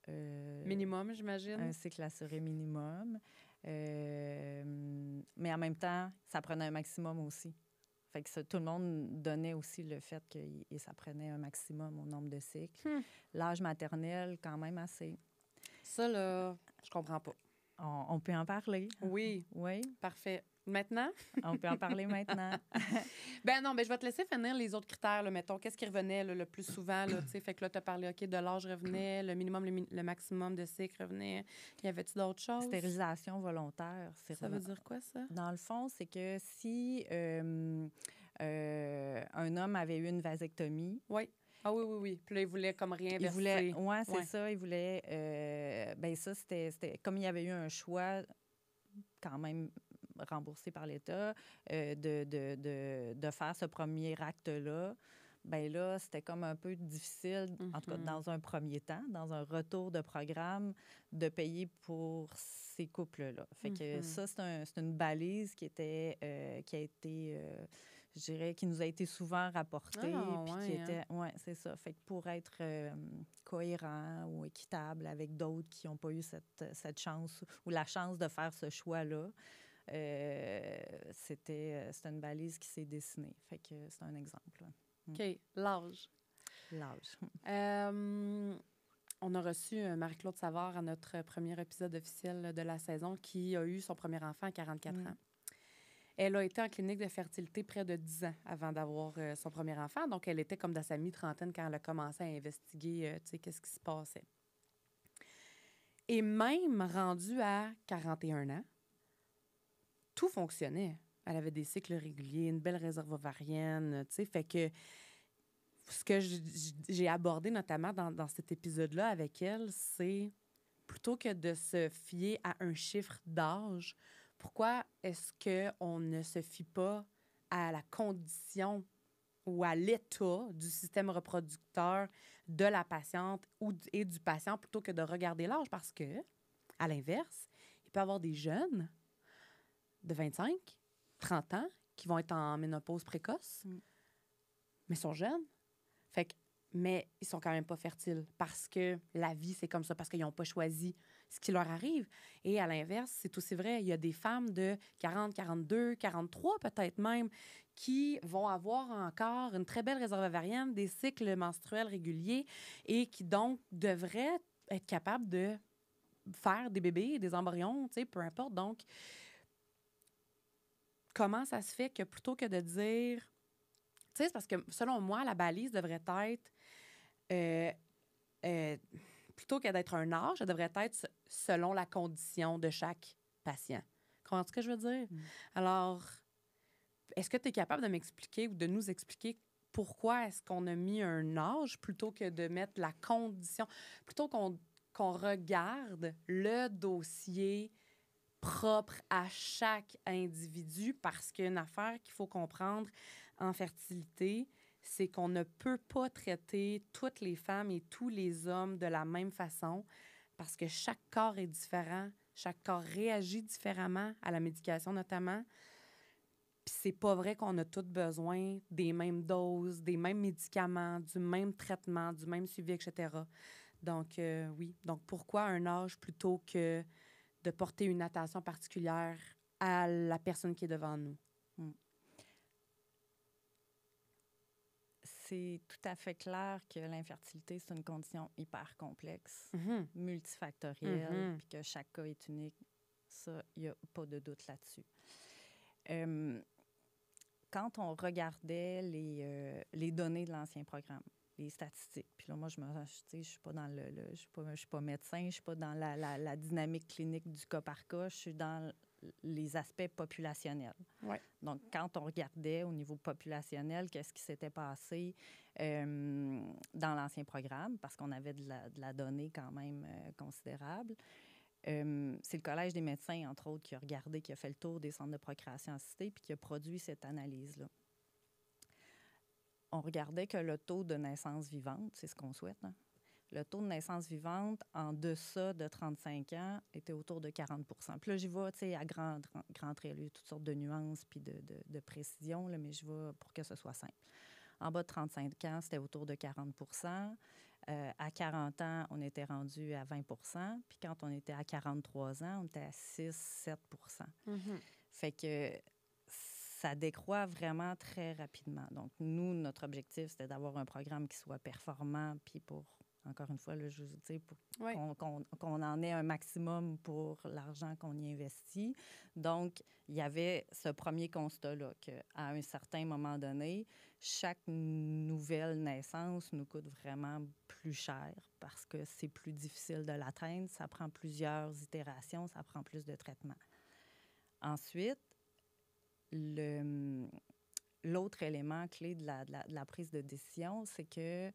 Minimum, j'imagine. Un cycle assuré minimum. Mais en même temps, ça prenait un maximum aussi. Fait que tout le monde donnait aussi le fait que ça prenait un maximum au nombre de cycles. L'âge maternel, quand même assez. Ça, là, je comprends pas. On peut en parler. Oui. Oui. Parfait. Maintenant? On peut en parler maintenant. Non, je vais te laisser finir les autres critères, là, mettons. Qu'est-ce qui revenait là, le plus souvent? Là, fait que là, tu as parlé, OK, de l'âge revenait, le minimum, le maximum de cycle revenait. Y avait-tu d'autres choses? Stérilisation volontaire. Ça veut dire quoi, ça? Dans le fond, c'est que si un homme avait eu une vasectomie... Oui. Ah oui. Puis là, il voulait comme réinverser. Oui, c'est ça. Il voulait... ça, c'était... Comme il y avait eu un choix quand même remboursé par l'État de faire ce premier acte-là, bien là, c'était comme un peu difficile, en tout cas dans un premier temps, dans un retour de programme, de payer pour ces couples-là. Fait que ça, c'est une balise qui a été... je dirais, qui nous a été souvent rapportée. Oui, c'est ça. Fait que pour être cohérent ou équitable avec d'autres qui n'ont pas eu cette chance ou la chance de faire ce choix-là, c'était une balise qui s'est dessinée. Fait que c'est un exemple. OK. L'âge. On a reçu Marie-Claude Savard à notre premier épisode officiel de la saison qui a eu son premier enfant à 44 ans. Elle a été en clinique de fertilité près de 10 ans avant d'avoir son premier enfant. Donc, elle était comme dans sa mi-trentaine quand elle a commencé à investiguer, qu'est-ce qui se passait. Et même rendue à 41 ans, tout fonctionnait. Elle avait des cycles réguliers, une belle réserve ovarienne, fait que ce que j'ai abordé notamment dans cet épisode-là avec elle, c'est plutôt que de se fier à un chiffre d'âge, pourquoi est-ce qu'on ne se fie pas à la condition ou à l'état du système reproducteur de la patiente et du patient plutôt que de regarder l'âge? Parce que, à l'inverse, il peut y avoir des jeunes de 25, 30 ans qui vont être en ménopause précoce, mais sont jeunes. Fait que, mais ils sont quand même pas fertiles parce que la vie, c'est comme ça, parce qu'ils n'ont pas choisi ce qui leur arrive. Et à l'inverse, c'est aussi vrai, il y a des femmes de 40, 42, 43 peut-être même, qui vont avoir encore une très belle réserve ovarienne, des cycles menstruels réguliers et qui donc devraient être capables de faire des bébés, des embryons, tu sais, peu importe. Donc, comment ça se fait que plutôt que de dire... Tu sais, c'est parce que, selon moi, la balise devrait être... plutôt que d'être un âge, ça devrait être selon la condition de chaque patient. Comprends-tu ce que je veux dire? Alors, est-ce que tu es capable de m'expliquer ou de nous expliquer pourquoi est-ce qu'on a mis un âge plutôt que de mettre la condition, plutôt qu'on regarde le dossier propre à chaque individu, parce qu'une affaire qu'il faut comprendre en fertilité, c'est qu'on ne peut pas traiter toutes les femmes et tous les hommes de la même façon parce que chaque corps est différent, chaque corps réagit différemment à la médication notamment. Puis c'est pas vrai qu'on a tous besoin des mêmes doses, des mêmes médicaments, du même traitement, du même suivi, etc. Donc, oui. Donc, pourquoi un âge plutôt que de porter une attention particulière à la personne qui est devant nous? C'est tout à fait clair que l'infertilité, c'est une condition hyper complexe, multifactorielle, puis que chaque cas est unique. Ça, il n'y a pas de doute là-dessus. Quand on regardait les données de l'ancien programme, les statistiques, puis là, moi, je suis pas dans je suis pas médecin, je suis pas dans la dynamique clinique du cas par cas, je suis dans les aspects populationnels. Ouais. Donc, quand on regardait au niveau populationnel, qu'est-ce qui s'était passé dans l'ancien programme, parce qu'on avait de la donnée quand même considérable, c'est le Collège des médecins, entre autres, qui a regardé, qui a fait le tour des centres de procréation assistée puis qui a produit cette analyse-là. On regardait que le taux de naissance vivante, c'est ce qu'on souhaite, hein? Le taux de naissance vivante en deçà de 35 ans était autour de 40 %. Puis là, j'y vais, tu sais, à grand trait. Il y a toutes sortes de nuances puis de précisions, là, mais je vais pour que ce soit simple. En bas de 35 ans, c'était autour de 40 %. À 40 ans, on était rendu à 20 %. Puis quand on était à 43 ans, on était à 6-7 %. Fait que ça décroît vraiment très rapidement. Donc, nous, notre objectif, c'était d'avoir un programme qui soit performant, puis pour... Encore une fois, là, je veux dire, pour qu'on en ait un maximum pour l'argent qu'on y investit. Donc, il y avait ce premier constat-là qu'à un certain moment donné, chaque nouvelle naissance nous coûte vraiment plus cher parce que c'est plus difficile de l'atteindre. Ça prend plusieurs itérations, ça prend plus de traitements. Ensuite, l'autre élément clé de la prise de décision, c'est que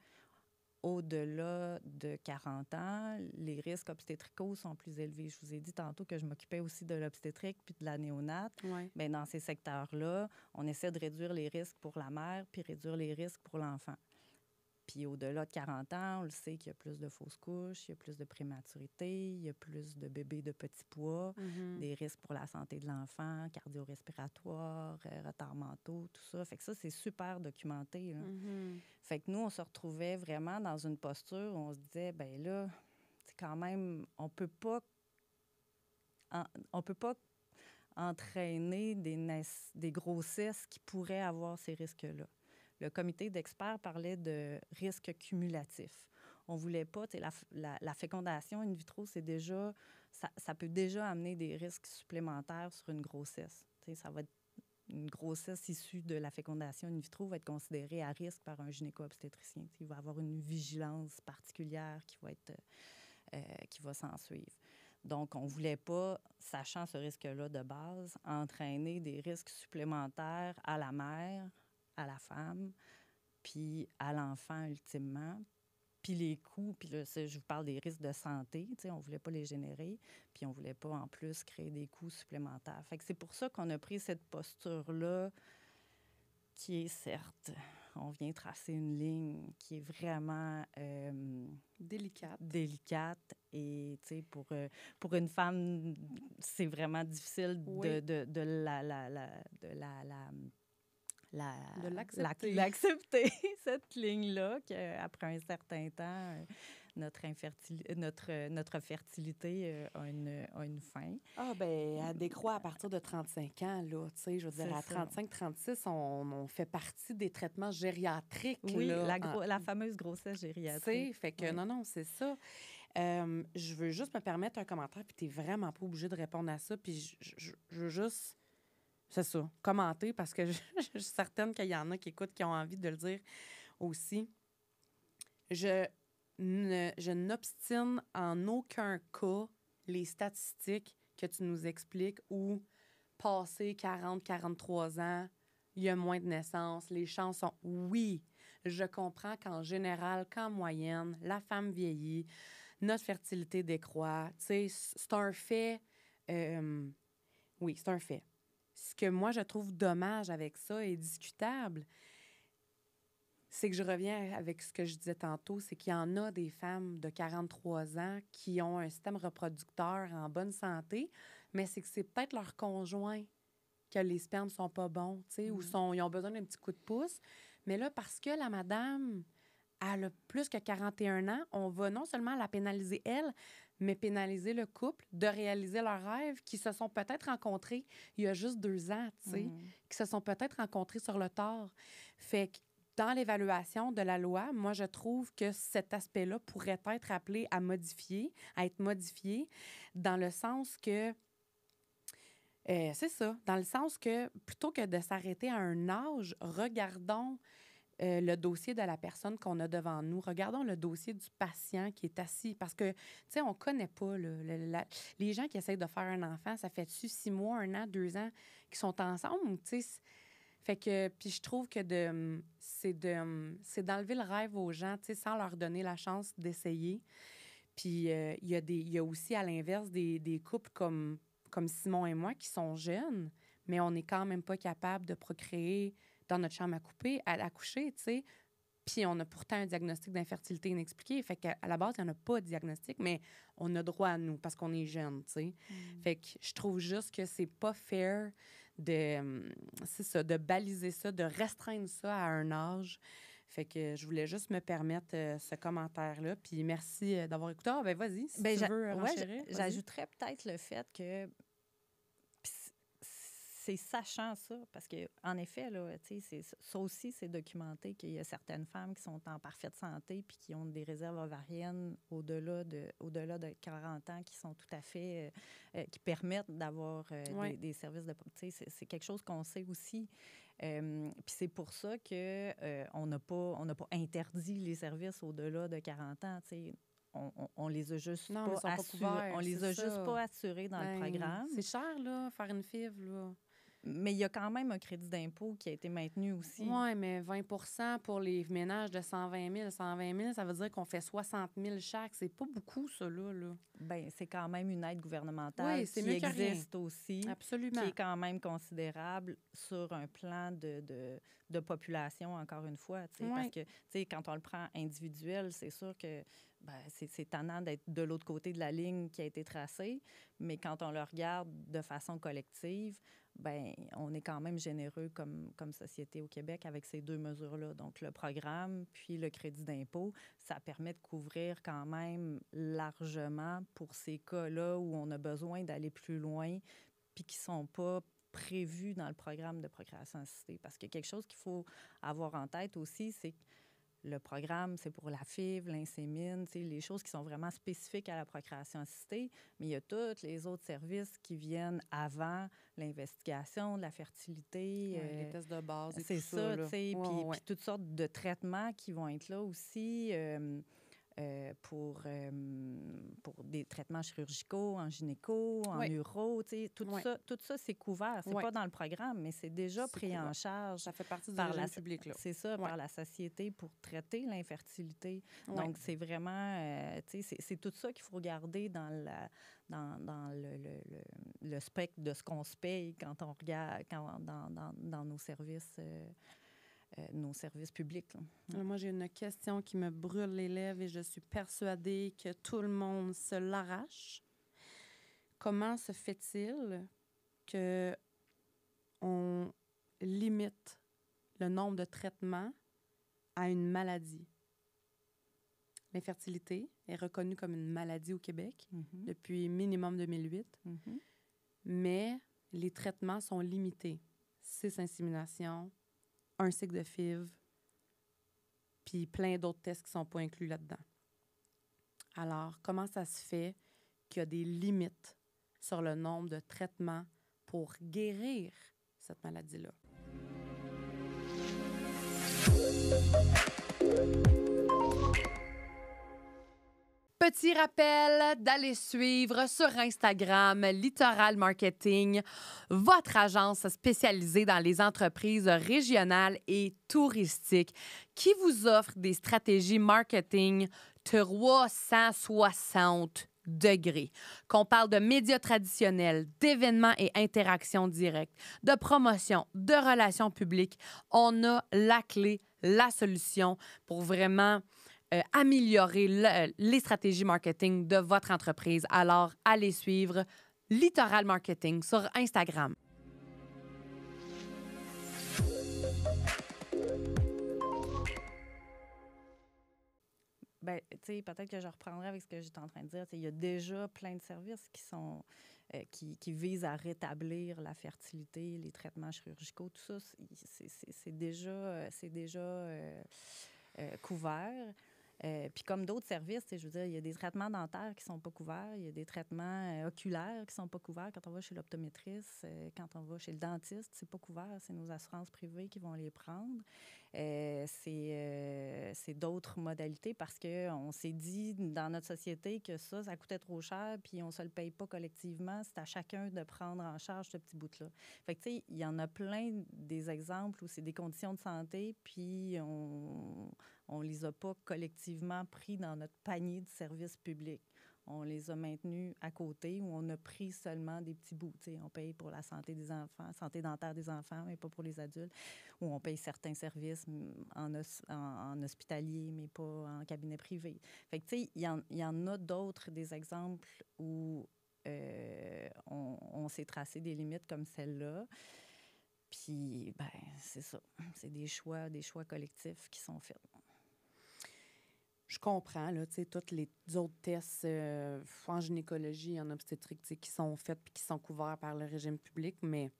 au-delà de 40 ans, les risques obstétricaux sont plus élevés. Je vous ai dit tantôt que je m'occupais aussi de l'obstétrique puis de la néonate. Ouais. Bien, dans ces secteurs-là, on essaie de réduire les risques pour la mère puis réduire les risques pour l'enfant. Puis au-delà de 40 ans, on le sait qu'il y a plus de fausses couches, il y a plus de prématurité, il y a plus de bébés de petits poids, des risques pour la santé de l'enfant, cardio-respiratoire, retards mentaux, tout ça. Fait que ça, c'est super documenté, là. Fait que nous, on se retrouvait vraiment dans une posture où on se disait, ben là, c'est quand même, on peut pas entraîner des grossesses qui pourraient avoir ces risques-là. Le comité d'experts parlait de risques cumulatifs. On ne voulait pas, la fécondation in vitro, c'est déjà, ça peut déjà amener des risques supplémentaires sur une grossesse. Ça va être une grossesse issue de la fécondation in vitro va être considérée à risque par un gynéco-obstétricien. Il va avoir une vigilance particulière qui va s'en suivre. Donc, on ne voulait pas, sachant ce risque-là de base, entraîner des risques supplémentaires à la mère, à la femme, puis à l'enfant ultimement, Puis les coûts, puis là, je vous parle des risques de santé, tu sais, on ne voulait pas les générer, puis on ne voulait pas en plus créer des coûts supplémentaires. Fait que c'est pour ça qu'on a pris cette posture-là qui est certes, on vient tracer une ligne qui est vraiment délicate et, tu sais, pour une femme, c'est vraiment difficile l'accepter, cette ligne-là, qu'après un certain temps, notre fertilité a une fin. Ah, bien, elle décroît à partir de 35 ans, là. Tu sais, je veux dire, à 35-36, on fait partie des traitements gériatriques. Oui, là, la fameuse grossesse gériatrique. Tu sais, fait que non, c'est ça. Je veux juste me permettre un commentaire, puis tu n'es vraiment pas obligé de répondre à ça, puis je veux juste... C'est ça, commenter, parce que je suis certaine qu'il y en a qui écoutent, qui ont envie de le dire aussi. Je n'obstine en aucun cas les statistiques que tu nous expliques où, passé 40-43 ans, il y a moins de naissances, les chances sont... Oui, je comprends qu'en général, qu'en moyenne, la femme vieillit, notre fertilité décroît. Tu sais, c'est un fait. Oui, c'est un fait. Ce que moi, je trouve dommage avec ça et discutable, c'est que je reviens avec ce que je disais tantôt, c'est qu'il y en a des femmes de 43 ans qui ont un système reproducteur en bonne santé, mais c'est que c'est peut-être leur conjoint que les spermes ne sont pas bons, tu sais, ou ils ont besoin d'un petit coup de pouce. Mais là, parce que la madame, elle a plus que 41 ans, on va non seulement la pénaliser, elle, mais pénaliser le couple de réaliser leurs rêves qui se sont peut-être rencontrés il y a juste 2 ans, tu sais, qui se sont peut-être rencontrés sur le tard. Fait que dans l'évaluation de la loi, moi, je trouve que cet aspect-là pourrait être appelé à être modifié dans le sens que c'est ça, dans le sens que plutôt que de s'arrêter à un âge, regardons le dossier de la personne qu'on a devant nous. Regardons le dossier du patient qui est assis. Parce que, tu sais, on ne connaît pas les gens qui essayent de faire un enfant. Ça fait-tu 6 mois, 1 an, 2 ans qu'ils sont ensemble? Tu sais, fait que, puis je trouve que c'est d'enlever le rêve aux gens, tu sais, sans leur donner la chance d'essayer. Puis il y a aussi, à l'inverse, des couples comme Simon et moi qui sont jeunes, mais on n'est quand même pas capable de procréer dans notre chambre à accoucher, tu sais. Puis on a pourtant un diagnostic d'infertilité inexpliqué. Fait qu'à la base, il n'y en a pas de diagnostic, mais on a droit à nous parce qu'on est jeunes, tu sais. Fait que je trouve juste que c'est pas fair de baliser ça, de restreindre ça à un âge. Fait que je voulais juste me permettre ce commentaire-là. Puis merci d'avoir écouté. Ah, ben vas-y, si tu veux renchérir. J'ajouterais peut-être le fait que c'est sachant ça, parce qu'en effet, là, ça aussi, c'est documenté qu'il y a certaines femmes qui sont en parfaite santé puis qui ont des réserves ovariennes au-delà de 40 ans qui sont tout à fait... qui permettent d'avoir des services de... C'est quelque chose qu'on sait aussi. Puis c'est pour ça qu'on n'a pas interdit les services au-delà de 40 ans, tu sais. On les a juste pas assurés. On les a juste pas assurés dans le programme. C'est cher, là, faire une FIV, là. Mais il y a quand même un crédit d'impôt qui a été maintenu aussi. Oui, mais 20 pour les ménages de 120 000. 120 000, ça veut dire qu'on fait 60 000 chaque. C'est pas beaucoup, ça, là. Bien, c'est quand même une aide gouvernementale qui existe aussi. Absolument. Qui est quand même considérable sur un plan de population, encore une fois. Parce que, quand on le prend individuel, c'est sûr que c'est tannant d'être de l'autre côté de la ligne qui a été tracée, mais quand on le regarde de façon collective, on est quand même généreux comme société au Québec avec ces 2 mesures-là. Donc, le programme puis le crédit d'impôt, ça permet de couvrir quand même largement pour ces cas-là où on a besoin d'aller plus loin puis qui ne sont pas prévus dans le programme de procréation assistée. Parce que quelque chose qu'il faut avoir en tête aussi, c'est que le programme, c'est pour la FIV, l'insémine, les choses qui sont vraiment spécifiques à la procréation assistée, mais il y a tous les autres services qui viennent avant l'investigation, la fertilité. Les tests de base et c'est tout ça. Puis toutes sortes de traitements qui vont être là aussi. pour des traitements chirurgicaux, en gynéco, en uro, tout ça, c'est couvert. C'est pas dans le programme, mais c'est déjà pris en charge. Ça fait partie du par régime public, là. C'est ça, par la société pour traiter l'infertilité. Donc, c'est vraiment, c'est tout ça qu'il faut regarder dans le spectre de ce qu'on se paye quand on regarde dans nos services publics. Là. Moi, j'ai une question qui me brûle les lèvres et je suis persuadée que tout le monde se l'arrache. Comment se fait-il qu'on limite le nombre de traitements à une maladie? L'infertilité est reconnue comme une maladie au Québec depuis minimum 2008, mais les traitements sont limités. 6 inséminations, 1 cycle de FIV, puis plein d'autres tests qui ne sont pas inclus là-dedans. Alors, comment ça se fait qu'il y a des limites sur le nombre de traitements pour guérir cette maladie-là? Petit rappel d'aller suivre sur Instagram Littoral Marketing, votre agence spécialisée dans les entreprises régionales et touristiques qui vous offre des stratégies marketing 360 degrés. Qu'on parle de médias traditionnels, d'événements et interactions directes, de promotion, de relations publiques, on a la clé, la solution pour vraiment améliorer les stratégies marketing de votre entreprise. Alors, allez suivre Littoral Marketing sur Instagram. Bien, tu sais, peut-être que je reprendrai avec ce que j'étais en train de dire. Il y a déjà plein de services qui sont qui visent à rétablir la fertilité, les traitements chirurgicaux, tout ça, c'est déjà couvert. Puis comme d'autres services, je veux dire, il y a des traitements dentaires qui ne sont pas couverts, il y a des traitements oculaires qui ne sont pas couverts. Quand on va chez l'optométriste, quand on va chez le dentiste, c'est pas couvert. C'est nos assurances privées qui vont les prendre. C'est d'autres modalités parce qu'on s'est dit dans notre société que ça coûtait trop cher puis on ne se le paye pas collectivement. C'est à chacun de prendre en charge ce petit bout-là. Fait que, tu sais, il y en a plein des exemples où c'est des conditions de santé puis on les a pas collectivement pris dans notre panier de services publics. On les a maintenus à côté ou on a pris seulement des petits bouts. T'sais, on paye pour la santé des enfants, santé dentaire des enfants, mais pas pour les adultes. Ou on paye certains services en hospitalier, mais pas en cabinet privé. Fait que, tu sais, il y en a d'autres, des exemples où on s'est tracé des limites comme celle-là. Puis, ben c'est ça. C'est des choix collectifs qui sont faits. Je comprends, là, tu sais, tous les autres tests en gynécologie, en obstétrique, tu sais, qui sont faits et qui sont couverts par le régime public, mais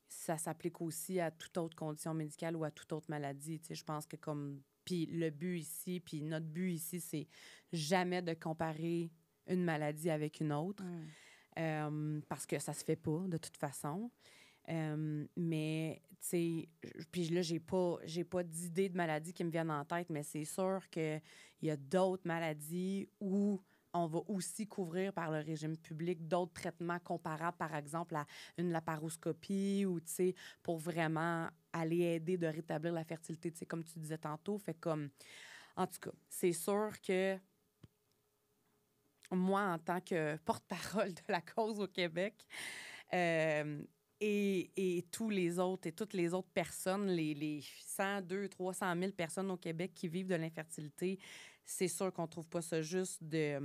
ça s'applique aussi à toute autre condition médicale ou à toute autre maladie, tu sais. Je pense que comme... Puis le but ici, puis notre but ici, c'est jamais de comparer une maladie avec une autre, parce que ça se fait pas, de toute façon. Mais, tu sais, puis là, j'ai pas d'idée de maladie qui me viennent en tête, mais c'est sûr qu'il y a d'autres maladies où on va aussi couvrir par le régime public d'autres traitements comparables, par exemple, à une laparoscopie ou, tu sais, pour vraiment aller aider de rétablir la fertilité, tu sais, comme tu disais tantôt. Fait comme, en tout cas, c'est sûr que moi, en tant que porte-parole de la cause au Québec, et tous les autres, et toutes les autres personnes, les 100, 200, 300 000 personnes au Québec qui vivent de l'infertilité, c'est sûr qu'on ne trouve pas ça juste de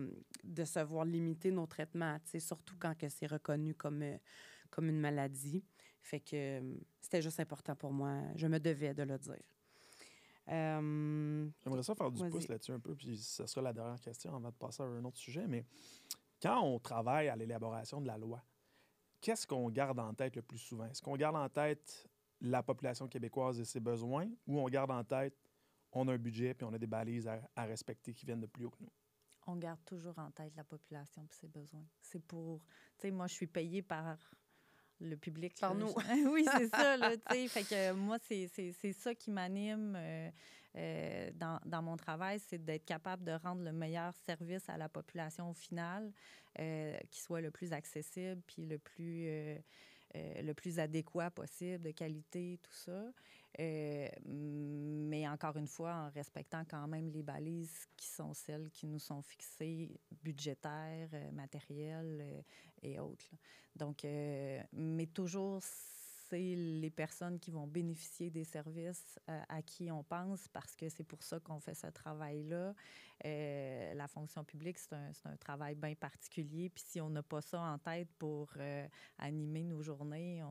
se voir limiter nos traitements, surtout quand que c'est reconnu comme une maladie. Fait que c'était juste important pour moi. Je me devais de le dire. J'aimerais ça faire du pouce là-dessus un peu, puis ce sera la dernière question avant de passer à un autre sujet. Mais quand on travaille à l'élaboration de la loi, qu'est-ce qu'on garde en tête le plus souvent? Est-ce qu'on garde en tête la population québécoise et ses besoins ou on garde en tête on a un budget puis on a des balises à respecter qui viennent de plus haut que nous? On garde toujours en tête la population et ses besoins. C'est pour... Tu sais, moi, je suis payée par le public. Par nous. Oui, c'est ça, là, tu sais. Fait que moi, c'est ça qui m'anime. dans mon travail, c'est d'être capable de rendre le meilleur service à la population finale, qui soit le plus accessible puis le plus adéquat possible, de qualité, tout ça. Mais encore une fois, en respectant quand même les balises qui sont celles qui nous sont fixées, budgétaires, matérielles et autres, là. Donc, mais toujours, c'est les personnes qui vont bénéficier des services à qui on pense, parce que c'est pour ça qu'on fait ce travail-là. La fonction publique, c'est un travail bien particulier. Puis si on n'a pas ça en tête pour animer nos journées,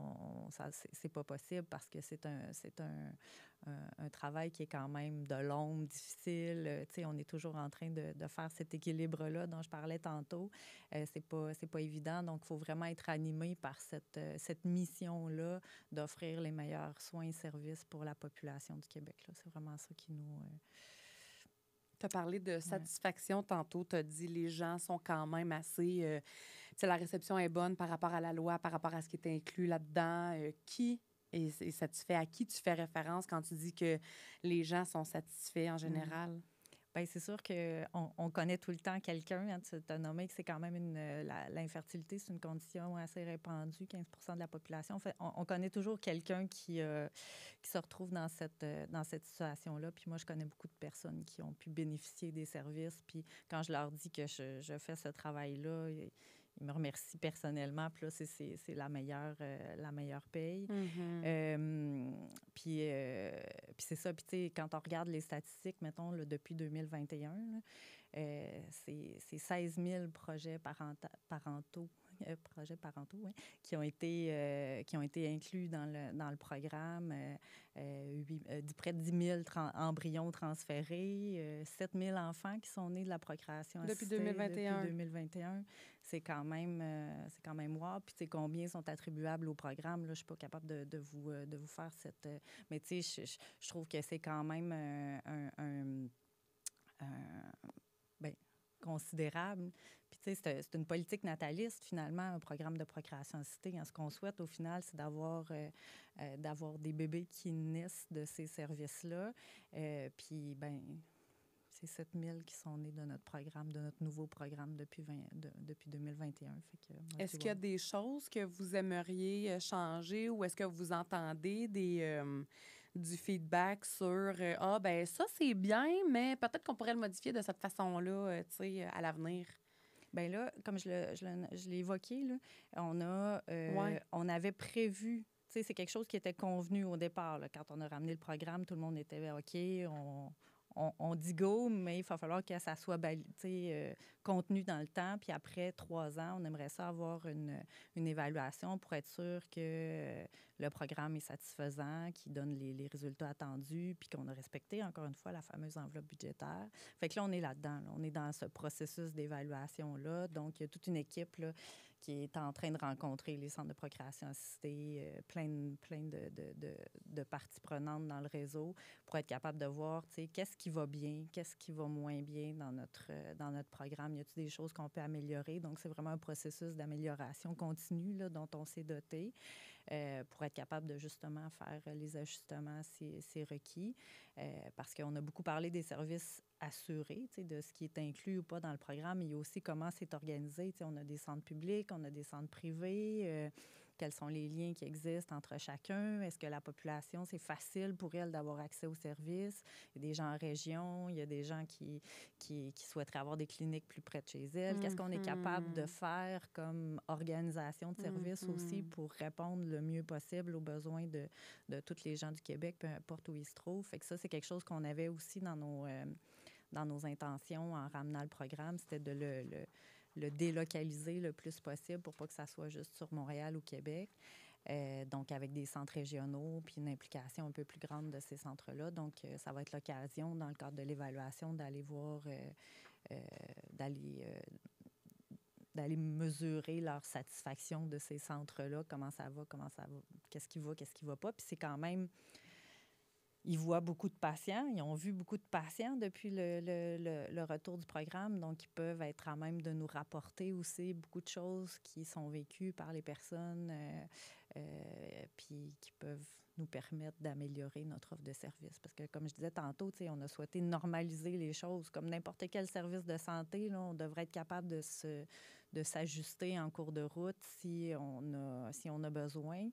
c'est pas possible, parce que c'est un travail qui est quand même de l'ombre, difficile. Tu sais, on est toujours en train de faire cet équilibre-là dont je parlais tantôt. C'est pas évident. Donc, il faut vraiment être animé par cette mission-là d'offrir les meilleurs soins et services pour la population du Québec, là. C'est vraiment ça qui nous... Tu as parlé de satisfaction tantôt. Tu as dit les gens sont quand même assez... tu sais, la réception est bonne par rapport à la loi, par rapport à ce qui est inclus là-dedans. Qui est satisfait? À qui tu fais référence quand tu dis que les gens sont satisfaits en général? Bien, c'est sûr qu'on connaît tout le temps quelqu'un. Hein, tu as nommé que c'est quand même l'infertilité, c'est une condition assez répandue, 15 de la population. En fait, on connaît toujours quelqu'un qui se retrouve dans cette situation-là. Puis moi, je connais beaucoup de personnes qui ont pu bénéficier des services. Puis quand je leur dis que je fais ce travail-là, ils me remercient personnellement. Puis là, c'est la meilleure paye. Puis c'est ça. Puis tu sais, quand on regarde les statistiques, mettons, là, depuis 2021, là, c'est 16 000 projets parentaux, oui, qui ont été inclus dans le programme. Près de 10 000 embryons transférés, 7 000 enfants qui sont nés de la procréation assistée depuis 2021. Depuis 2021. C'est quand même wow. Puis, tu sais, combien sont attribuables au programme? Là, je ne suis pas capable de vous faire cette... mais, tu sais, je trouve que c'est quand même considérable. Puis, tu sais, c'est une politique nataliste, finalement, un programme de procréation assistée. Ce qu'on souhaite, au final, c'est d'avoir des bébés qui naissent de ces services-là. Puis, ben c'est 7 000 qui sont nés de notre programme, de notre nouveau programme depuis 2021. Fait que, est-ce qu'il y a des choses que vous aimeriez changer, ou est-ce que vous entendez du feedback sur ben ça, c'est bien, mais peut-être qu'on pourrait le modifier de cette façon-là, tu sais, à l'avenir? Bien là, comme je l'ai évoqué, là, on avait prévu, tu sais, c'est quelque chose qui était convenu au départ. Là, quand on a ramené le programme, tout le monde était OK, on dit go, mais il va falloir que ça soit contenu dans le temps. Puis après 3 ans, on aimerait ça avoir une évaluation pour être sûr que le programme est satisfaisant, qu'il donne les résultats attendus, puis qu'on a respecté, encore une fois, la fameuse enveloppe budgétaire. Fait que là, on est là-dedans. Là. On est dans ce processus d'évaluation-là. Donc, il y a toute une équipe là, qui est en train de rencontrer les centres de procréation assistée, plein de parties prenantes dans le réseau, pour être capable de voir, tu sais, qu'est-ce qui va bien, qu'est-ce qui va moins bien dans notre programme. Y a-t-il des choses qu'on peut améliorer? Donc, c'est vraiment un processus d'amélioration continue là, dont on s'est doté pour être capable de justement faire les ajustements si c'est requis. Parce qu'on a beaucoup parlé des services assurés, de ce qui est inclus ou pas dans le programme, mais il y a aussi comment c'est organisé. On a des centres publics, on a des centres privés. Quels sont les liens qui existent entre chacun? Est-ce que la population, c'est facile pour elle d'avoir accès aux services? Il y a des gens en région, il y a des gens qui souhaiteraient avoir des cliniques plus près de chez elles. Qu'est-ce qu'on est capable de faire comme organisation de services aussi pour répondre le mieux possible aux besoins de tous les gens du Québec, peu importe où ils se trouvent? Fait que ça, c'est quelque chose qu'on avait aussi dans nos intentions en ramenant le programme, c'était de le délocaliser le plus possible pour pas que ça soit juste sur Montréal ou Québec. Donc, avec des centres régionaux, puis une implication un peu plus grande de ces centres-là. Donc, ça va être l'occasion, dans le cadre de l'évaluation, d'aller voir, d'aller mesurer leur satisfaction de ces centres-là, comment ça va, qu'est-ce qui va pas. Puis c'est quand même... Ils voient beaucoup de patients. Ils ont vu beaucoup de patients depuis le retour du programme. Donc, ils peuvent être à même de nous rapporter aussi beaucoup de choses qui sont vécues par les personnes puis qui peuvent nous permettre d'améliorer notre offre de service. Parce que, comme je disais tantôt, on a souhaité normaliser les choses. Comme n'importe quel service de santé, là, on devrait être capable de s'ajuster en cours de route si on a besoin,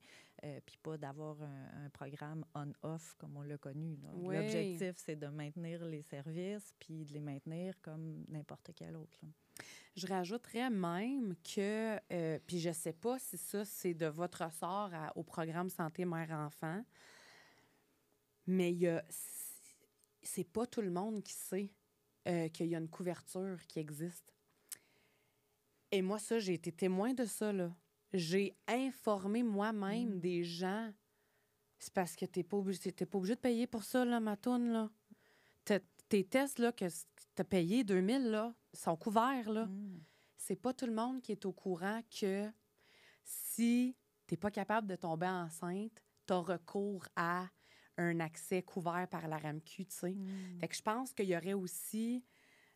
puis pas d'avoir un programme on-off comme on l'a connu. Là. Oui. L'objectif, c'est de maintenir les services puis de les maintenir comme n'importe quel autre. Là. Je rajouterais même que, puis je ne sais pas si ça, c'est de votre ressort au programme Santé Mère-Enfant, mais c'est pas tout le monde qui sait qu'il y a une couverture qui existe. Et moi, ça, j'ai été témoin de ça, là. J'ai informé moi-même des gens. C'est parce que t'es pas obligé de payer pour ça, là, ma toune, là. Tes tests, là, que t'as payé 2000, là, sont couverts, là. C'est pas tout le monde qui est au courant que si t'es pas capable de tomber enceinte, t'as recours à un accès couvert par la RAMQ, tu sais. Fait que je pense qu'il y aurait aussi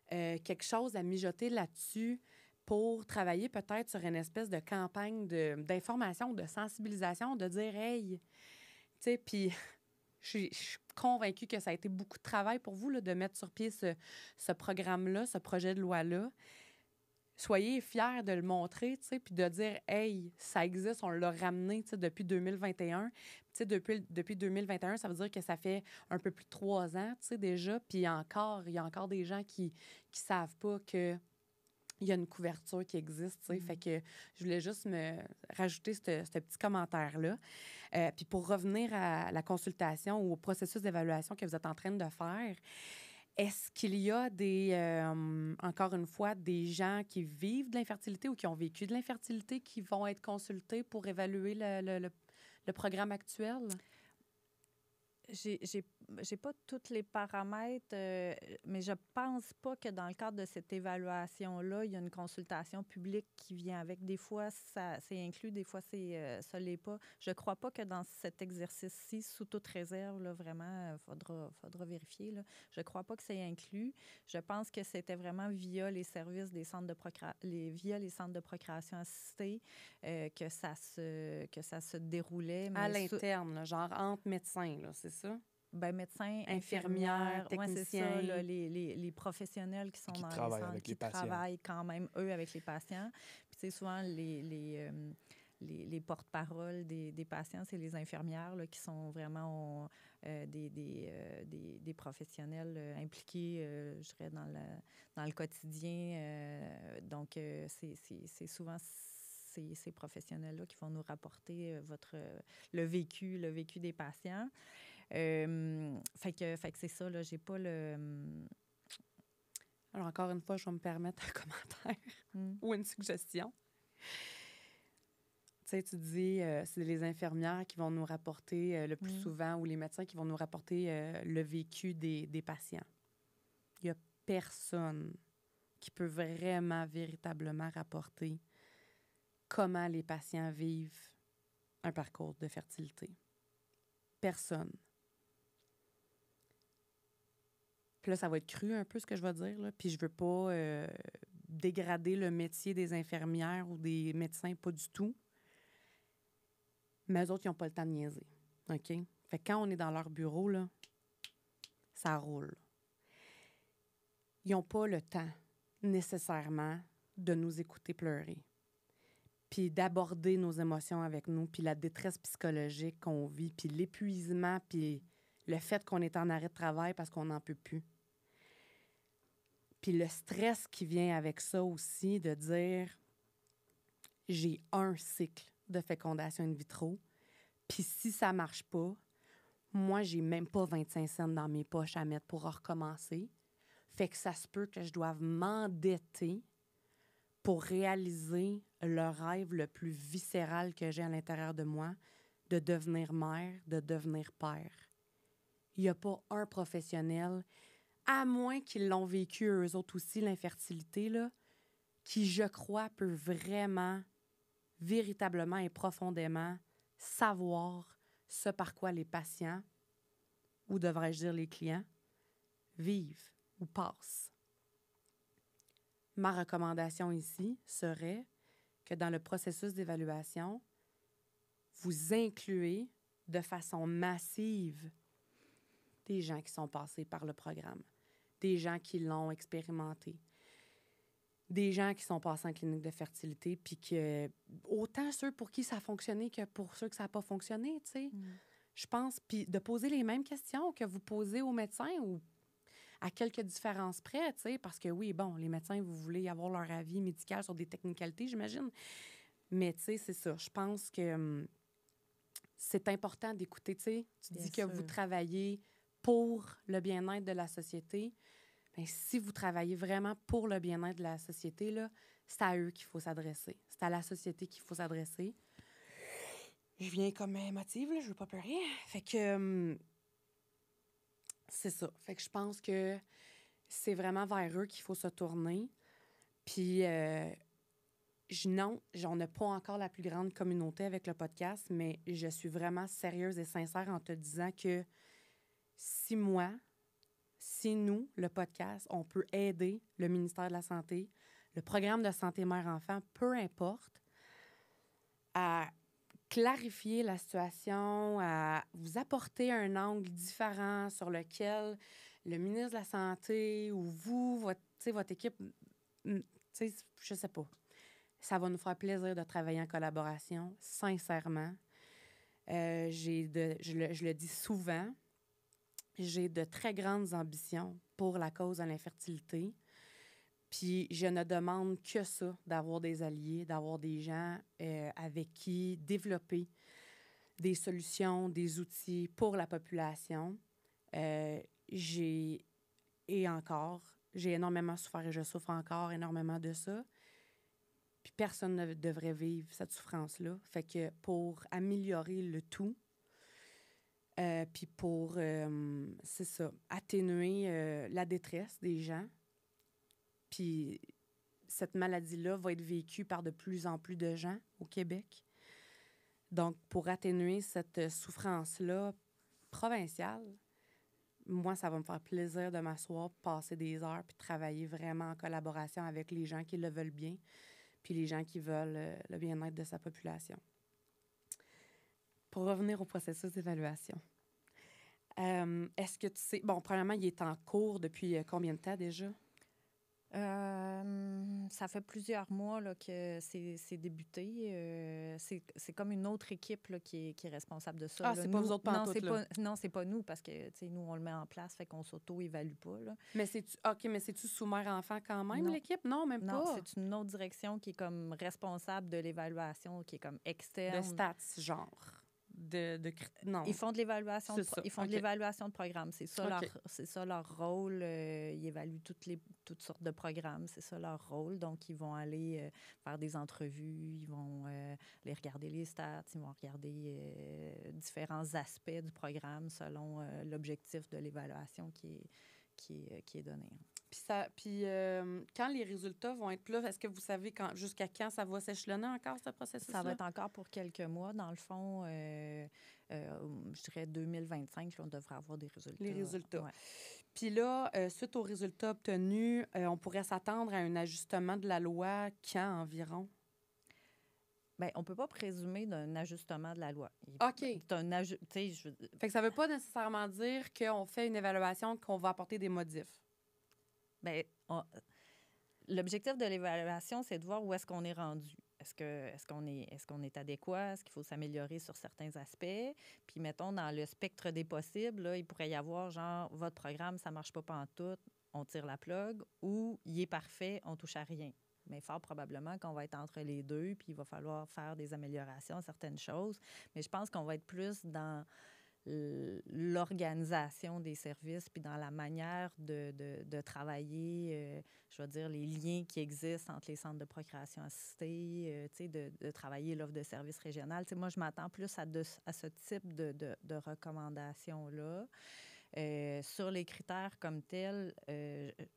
quelque chose à mijoter là-dessus pour travailler peut-être sur une espèce de campagne d'information, de sensibilisation, de dire « Hey! » Tu sais, puis je suis convaincue que ça a été beaucoup de travail pour vous là, de mettre sur pied ce programme-là, ce projet de loi-là. Soyez fiers de le montrer, tu sais, puis de dire « Hey, ça existe, on l'a ramené, tu sais, depuis 2021. » Tu sais, depuis 2021, ça veut dire que ça fait un peu plus de 3 ans, tu sais, déjà. Puis il y a encore des gens qui savent pas que il y a une couverture qui existe, tu sais. Fait que je voulais juste me rajouter ce petit commentaire-là. Puis pour revenir à la consultation ou au processus d'évaluation que vous êtes en train de faire, est-ce qu'il y a encore une fois, des gens qui vivent de l'infertilité ou qui ont vécu de l'infertilité qui vont être consultés pour évaluer le programme actuel? J'ai pas tous les paramètres, mais je pense pas que dans le cadre de cette évaluation-là, il y a une consultation publique qui vient avec. Des fois, c'est inclus, des fois, ça l'est pas. Je crois pas que dans cet exercice-ci, sous toute réserve, là, vraiment, faudra vérifier. Là. Je crois pas que c'est inclus. Je pense que c'était vraiment via les services des centres via les centres de procréation assistée que ça se déroulait. À l'interne, là, genre entre médecins, là, c'est ça? Bien, médecins, infirmières, infirmières, ouais, c'est ça, là, les professionnels qui sont qui dans les travaillent centres, avec qui les patients. travaillent quand même, eux, avec les patients. Puis, tu sais, souvent, les porte-paroles des patients, c'est les infirmières là, qui sont vraiment des professionnels impliqués, je dirais, dans le quotidien. Donc, c'est souvent ces professionnels-là qui vont nous rapporter le vécu des patients. Fait que c'est ça, là, j'ai pas le... Alors, encore une fois, je vais me permettre un commentaire ou une suggestion. Tu sais, tu dis, c'est les infirmières qui vont nous rapporter le plus souvent ou les médecins qui vont nous rapporter le vécu des patients. Il n'y a personne qui peut vraiment, véritablement rapporter comment les patients vivent un parcours de fertilité. Personne. Puis là, ça va être cru un peu ce que je vais dire, là. Puis je veux pas dégrader le métier des infirmières ou des médecins, pas du tout. Mais eux autres, ils n'ont pas le temps de niaiser. OK? Fait que quand on est dans leur bureau, là, ça roule. Ils n'ont pas le temps, nécessairement, de nous écouter pleurer. Puis d'aborder nos émotions avec nous, puis la détresse psychologique qu'on vit, puis l'épuisement, puis le fait qu'on est en arrêt de travail parce qu'on n'en peut plus. Puis le stress qui vient avec ça aussi, de dire « j'ai un cycle de fécondation in vitro, puis si ça ne marche pas, moi, j'ai même pas 25 cents dans mes poches à mettre pour recommencer. Fait que ça se peut que je doive m'endetter pour réaliser le rêve le plus viscéral que j'ai à l'intérieur de moi, de devenir mère, de devenir père. Il n'y a pas un professionnel, à moins qu'ils l'ont vécu eux autres aussi, l'infertilité, là, qui, je crois, peut vraiment, véritablement et profondément savoir ce par quoi les patients, ou devrais-je dire les clients, vivent ou passent. Ma recommandation ici serait que dans le processus d'évaluation, vous incluez de façon massive des gens qui sont passés par le programme, des gens qui l'ont expérimenté, des gens qui sont passés en clinique de fertilité, puis que autant ceux pour qui ça a fonctionné que pour ceux que ça n'a pas fonctionné, tu sais. Je pense, puis de poser les mêmes questions que vous posez aux médecins ou à quelques différences près, tu sais, parce que oui, bon, les médecins, vous voulez avoir leur avis médical sur des technicalités, j'imagine. Mais tu sais, c'est ça. Je pense que c'est important d'écouter, tu sais. Tu Bien dis que sûr. vous travaillez pour le bien-être de la société. Bien, si vous travaillez vraiment pour le bien-être de la société, là, c'est à eux qu'il faut s'adresser. C'est à la société qu'il faut s'adresser. Je viens comme émotive, là, je veux pas pleurer. Fait que c'est ça. Fait que je pense que c'est vraiment vers eux qu'il faut se tourner. Puis non, on n'a pas encore la plus grande communauté avec le podcast, mais je suis vraiment sérieuse et sincère en te disant que si moi, si nous, le podcast, on peut aider le ministère de la Santé, le programme de santé mère-enfant, peu importe, à clarifier la situation, à vous apporter un angle différent sur lequel le ministre de la Santé ou vous, votre équipe, je sais pas, ça va nous faire plaisir de travailler en collaboration, sincèrement. Je le dis souvent, j'ai de très grandes ambitions pour la cause de l'infertilité. Puis je ne demande que ça, d'avoir des alliés, d'avoir des gens avec qui développer des solutions, des outils pour la population. J'ai énormément souffert et je souffre encore énormément de ça. Puis personne ne devrait vivre cette souffrance-là. Fait que pour améliorer le tout, puis pour, c'est ça, atténuer la détresse des gens, puis cette maladie-là va être vécue par de plus en plus de gens au Québec. Donc, pour atténuer cette souffrance-là provinciale, moi, ça va me faire plaisir de m'asseoir, passer des heures, puis travailler vraiment en collaboration avec les gens qui le veulent bien, puis les gens qui veulent le bien-être de sa population. Pour revenir au processus d'évaluation, est-ce que tu sais... Bon, premièrement, il est en cours depuis combien de temps déjà? Ça fait plusieurs mois là, que c'est débuté. C'est comme une autre équipe là, qui est responsable de ça. Ah, là. c'est pas vous autres pantoute, là? Non, c'est pas nous parce que nous, on le met en place, fait qu'on s'auto-évalue pas. Là. Mais c'est-tu sous mère-enfant quand même, Non. l'équipe? Non, même Non, pas. c'est une autre direction qui est comme responsable de l'évaluation, qui est comme externe. De stats, genre. Non. Ils font de l'évaluation. Ils font OK. de l'évaluation de programmes. C'est ça, OK. c'est ça leur rôle. Ils évaluent toutes sortes de programmes. C'est ça leur rôle. Donc, ils vont aller faire des entrevues. Ils vont aller regarder les stats. Ils vont regarder différents aspects du programme selon l'objectif de l'évaluation qui est donné. Puis quand les résultats vont être là, est-ce que vous savez jusqu'à quand ça va s'échelonner encore, ce processus-là? Ça va être encore pour quelques mois. Dans le fond, je dirais 2025, là, on devrait avoir des résultats. Les résultats. Ouais. Puis là, suite aux résultats obtenus, on pourrait s'attendre à un ajustement de la loi quand environ? Bien, on ne peut pas présumer d'un ajustement de la loi. OK. Fait que ça ne veut pas nécessairement dire qu'on fait une évaluation, qu'on va apporter des modifs. Bien, l'objectif de l'évaluation, c'est de voir où est-ce qu'on est rendu. Est-ce qu'on est adéquat? Est-ce qu'il faut s'améliorer sur certains aspects? Puis, mettons, dans le spectre des possibles, là, il pourrait y avoir, genre, votre programme, ça ne marche pas pantoute, on tire la plug, ou il est parfait, on touche à rien. Mais fort probablement qu'on va être entre les deux, puis il va falloir faire des améliorations à certaines choses. Mais je pense qu'on va être plus dans l'organisation des services, puis dans la manière de travailler, je veux dire, les liens qui existent entre les centres de procréation assistée, de travailler l'offre de services régionales. Moi, je m'attends plus à ce type de recommandations-là. Sur les critères comme tels,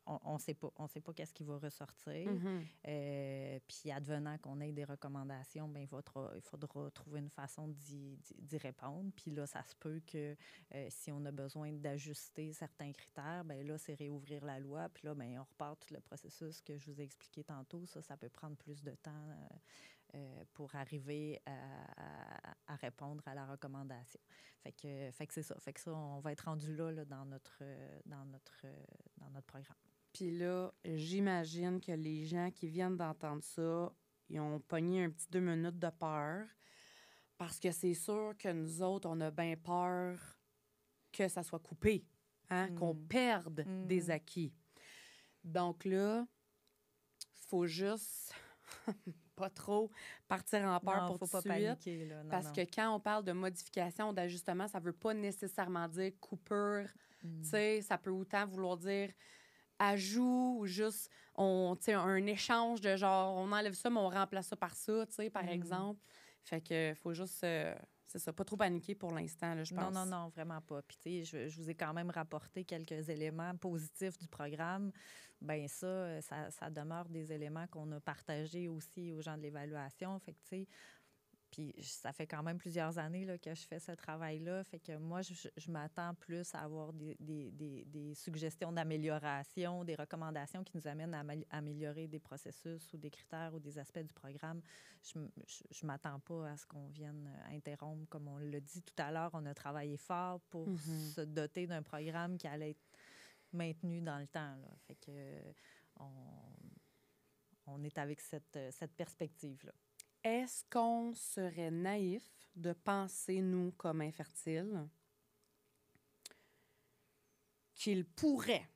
on ne sait pas. On ne sait pas qu'est-ce qui va ressortir. Mm-hmm. Puis, advenant qu'on ait des recommandations, bien, il faudra trouver une façon d'y répondre. Puis là, ça se peut que si on a besoin d'ajuster certains critères, bien là, c'est réouvrir la loi. Puis là, bien, on repart tout le processus que je vous ai expliqué tantôt. Ça peut prendre plus de temps pour arriver à répondre à la recommandation. Fait que c'est ça. Fait que ça, on va être rendu là dans notre programme. Puis là, j'imagine que les gens qui viennent d'entendre ça, ils ont pogné un petit 2 minutes de peur parce que c'est sûr que nous autres, on a bien peur que ça soit coupé, hein, qu'on perde des acquis. Donc là, il faut juste pas trop partir en peur pour faut tout pas de suite. paniquer, là. Non, Parce non. que quand on parle de modification, d'ajustement, ça veut pas nécessairement dire coupure. Tu sais, ça peut autant vouloir dire ajout ou juste un échange de genre, on enlève ça, mais on remplace ça par ça, tu sais, par exemple. Fait que faut juste, c'est ça, pas trop paniquer pour l'instant, là, je pense. Non, vraiment pas. Puis, tu sais, je vous ai quand même rapporté quelques éléments positifs du programme. Bien, ça demeure des éléments qu'on a partagés aussi aux gens de l'évaluation. Fait que, tu sais, puis ça fait quand même plusieurs années là, que je fais ce travail-là. Fait que moi, je m'attends plus à avoir des suggestions d'amélioration, des recommandations qui nous amènent à améliorer des processus ou des critères ou des aspects du programme. Je m'attends pas à ce qu'on vienne interrompre. Comme on l'a dit tout à l'heure, on a travaillé fort pour se doter d'un programme qui allait être maintenu dans le temps, là. Fait que on est avec cette perspective-là. Est-ce qu'on serait naïf de penser, nous, comme infertiles, qu'il pourrait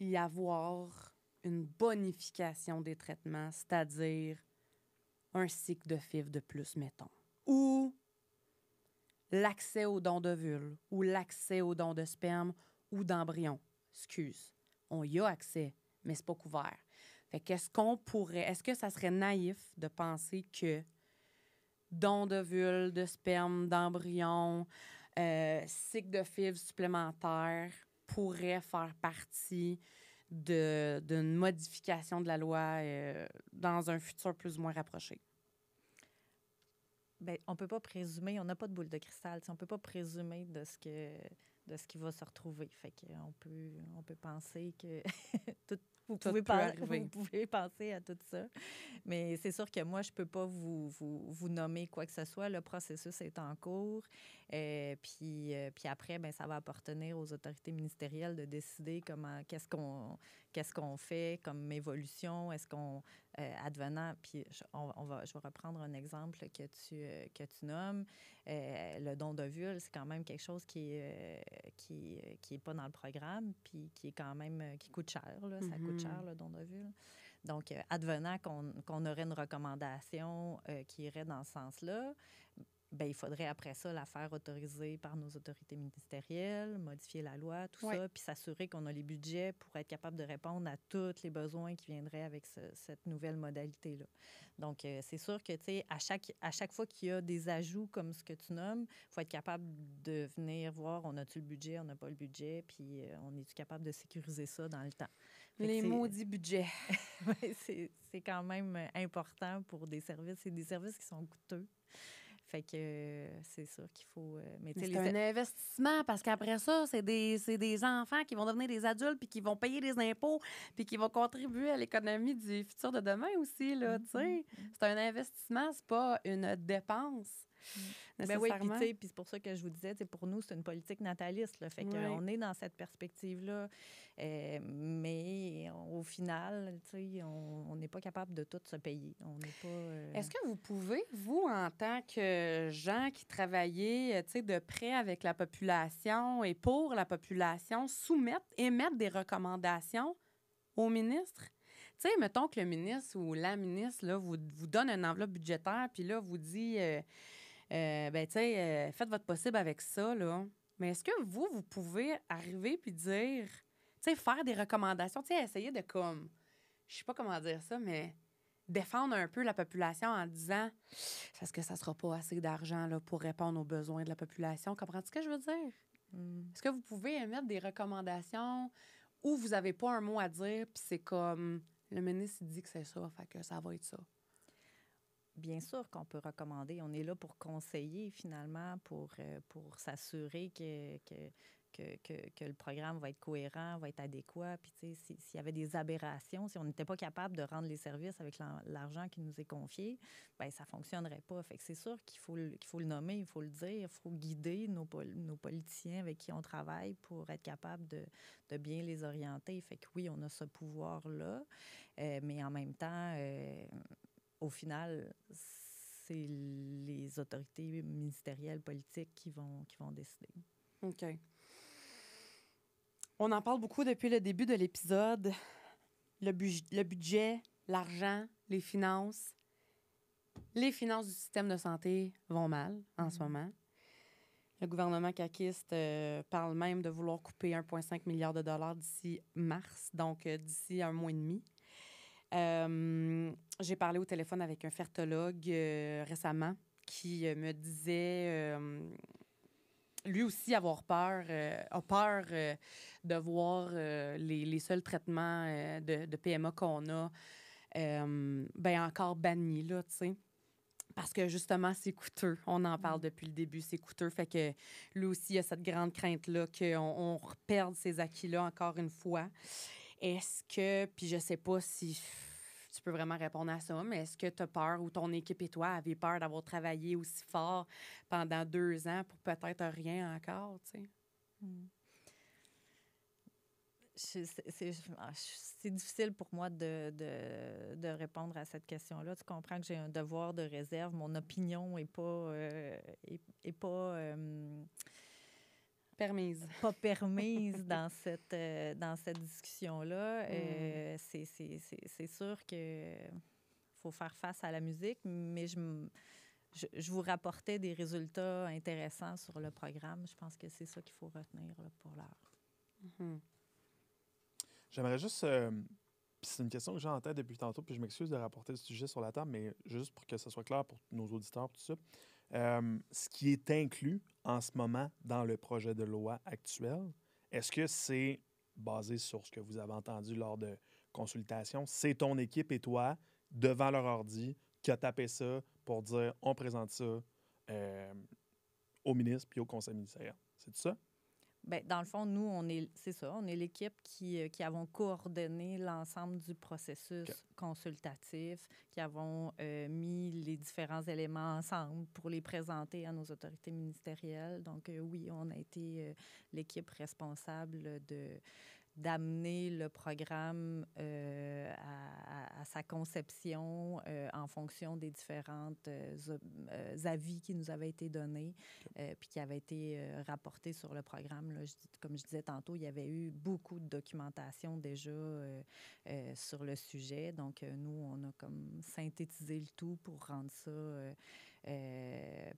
y avoir une bonification des traitements, c'est-à-dire un cycle de FIV de plus, mettons, ou l'accès aux dons d'ovules, ou l'accès aux dons de sperme ou d'embryon? Excuse, on y a accès, mais c'est pas couvert. Fait est-ce que ça serait naïf de penser que dons d'ovules, de sperme, d'embryon, cycle de FIV supplémentaire pourrait faire partie d'une modification de la loi dans un futur plus ou moins rapproché? Bien, on ne peut pas présumer, on n'a pas de boule de cristal, on ne peut pas présumer de ce qui va se retrouver. Fait qu'on peut penser que vous pouvez penser à tout ça. Mais c'est sûr que moi, je ne peux pas vous nommer quoi que ce soit. Le processus est en cours. Puis après, bien, ça va appartenir aux autorités ministérielles de décider qu'est-ce qu'on fait comme évolution. Est-ce qu'on, advenant, puis je vais reprendre un exemple que tu nommes. Le don d'ovule, c'est quand même quelque chose qui est pas dans le programme, puis qui est quand même, qui coûte cher, là. Ça coûte cher, le don d'ovule. Donc, advenant qu'on aurait une recommandation qui irait dans ce sens-là, bien, il faudrait après ça la faire autoriser par nos autorités ministérielles, modifier la loi, tout ça, puis s'assurer qu'on a les budgets pour être capable de répondre à tous les besoins qui viendraient avec cette nouvelle modalité-là. Donc, c'est sûr que, tu sais, à chaque fois qu'il y a des ajouts comme ce que tu nommes, il faut être capable de venir voir, on a-tu le budget, on n'a pas le budget, puis on est-tu capable de sécuriser ça dans le temps. Les maudits budgets. C'est quand même important pour des services. C'est des services qui sont coûteux. Fait que c'est sûr qu'il faut... Mais c'est un investissement parce qu'après ça, c'est des enfants qui vont devenir des adultes puis qui vont payer des impôts puis qui vont contribuer à l'économie du futur de demain aussi, là, tu sais. C'est un investissement, c'est pas une dépense. Ben oui, puis c'est pour ça que je vous disais, pour nous, c'est une politique nataliste. Là, fait qu'on est dans cette perspective-là. Mais au final, on n'est pas capable de tout se payer. On n'est pas... Est-ce que vous pouvez, vous, en tant que gens qui travaillez de près avec la population et pour la population, émettre des recommandations au ministre? Tu sais, mettons que le ministre ou la ministre là, vous donne une enveloppe budgétaire puis là, vous dit... ben, tu sais, faites votre possible avec ça, là. Mais est-ce que vous pouvez arriver puis dire, tu sais, faire des recommandations, tu sais, essayer de comme, je sais pas comment dire ça, mais défendre un peu la population en disant, parce que ça sera pas assez d'argent, là, pour répondre aux besoins de la population. Comprends-tu ce que je veux dire? Est-ce que vous pouvez émettre des recommandations où vous avez pas un mot à dire puis c'est comme, le ministre dit que c'est ça, fait que ça va être ça? Bien sûr qu'on peut recommander. On est là pour conseiller, finalement, pour s'assurer que le programme va être cohérent, va être adéquat. Puis, tu sais, s'il y avait des aberrations, si on n'était pas capable de rendre les services avec l'argent qui nous est confié, bien, ça ne fonctionnerait pas. Fait que c'est sûr qu'il faut le nommer, il faut le dire, il faut guider nos politiciens avec qui on travaille pour être capable de bien les orienter. Fait que oui, on a ce pouvoir-là, mais en même temps, au final, c'est les autorités ministérielles, politiques qui vont décider. OK. On en parle beaucoup depuis le début de l'épisode. Le budget, l'argent, les finances. Les finances du système de santé vont mal en ce moment. Le gouvernement caquiste parle même de vouloir couper 1,5 milliard de dollars d'ici mars, donc d'ici un mois et demi. J'ai parlé au téléphone avec un fertologue récemment qui me disait lui aussi avoir peur, a peur de voir les seuls traitements de PMA qu'on a encore bannis, là, tu sais. Parce que, justement, c'est coûteux. On en parle depuis le début, c'est coûteux. Fait que lui aussi, il a cette grande crainte-là qu'on perde ces acquis-là encore une fois. Est-ce que, puis je sais pas si tu peux vraiment répondre à ça, mais est-ce que tu as peur ou ton équipe et toi avez peur d'avoir travaillé aussi fort pendant 2 ans pour peut-être rien encore, tu sais? C'est difficile pour moi de répondre à cette question-là. Tu comprends que j'ai un devoir de réserve. Mon opinion n'est pas... Permise. Pas permise dans cette discussion-là. C'est sûr que faut faire face à la musique, mais je vous rapportais des résultats intéressants sur le programme. Je pense que c'est ça qu'il faut retenir là, pour l'heure. Mm-hmm. J'aimerais juste... c'est une question que j'ai en tête depuis tantôt, puis je m'excuse de rapporter le sujet sur la table, mais juste pour que ce soit clair pour nos auditeurs, tout ça. Ce qui est inclus en ce moment dans le projet de loi actuel, est-ce que c'est basé sur ce que vous avez entendu lors de consultations? C'est ton équipe et toi, devant leur ordi, qui a tapé ça pour dire on présente ça au ministre puis au conseil ministériel. C'est ça? Bien, dans le fond, nous, c'est ça, on est l'équipe qui avons coordonné l'ensemble du processus consultatif, qui avons mis les différents éléments ensemble pour les présenter à nos autorités ministérielles. Donc, oui, on a été l'équipe responsable d'amener le programme à sa conception en fonction des différentes avis qui nous avaient été donnés puis qui avaient été rapportés sur le programme. Là, comme je disais tantôt, il y avait eu beaucoup de documentation déjà sur le sujet. Donc, nous, on a comme synthétisé le tout pour rendre ça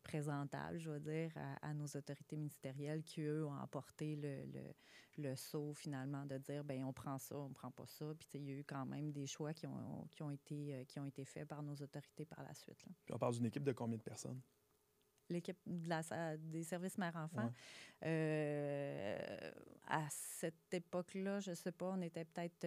présentable, je veux dire, à nos autorités ministérielles qui, eux, ont apporté le saut, finalement, de dire, bien, on prend ça, on ne prend pas ça. Puis, il y a eu quand même des choix qui ont été faits par nos autorités par la suite. Là. Puis on parle d'une équipe de combien de personnes? L'équipe des services mère-enfant. À cette époque-là, je ne sais pas, on était peut-être...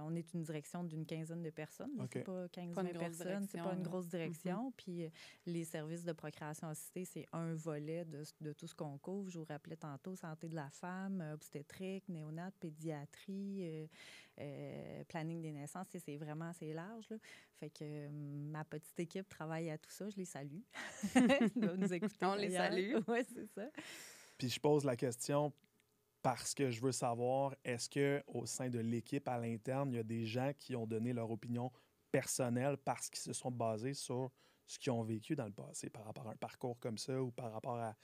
on est une direction d'une quinzaine de personnes. Okay. C'est pas 15-20 personnes, c'est pas une grosse direction. Puis les services de procréation assistée, c'est un volet de tout ce qu'on couvre. Je vous rappelais tantôt, santé de la femme, obstétrique, néonat, pédiatrie, planning des naissances. C'est vraiment assez large. Là. Fait que ma petite équipe travaille à tout ça. Je les salue. Ils doivent nous écouter. On les salue. Oui, c'est ça. Puis je pose la question parce que je veux savoir, est-ce qu'au sein de l'équipe à l'interne, il y a des gens qui ont donné leur opinion personnelle parce qu'ils se sont basés sur ce qu'ils ont vécu dans le passé par rapport à un parcours comme ça ou par rapport à...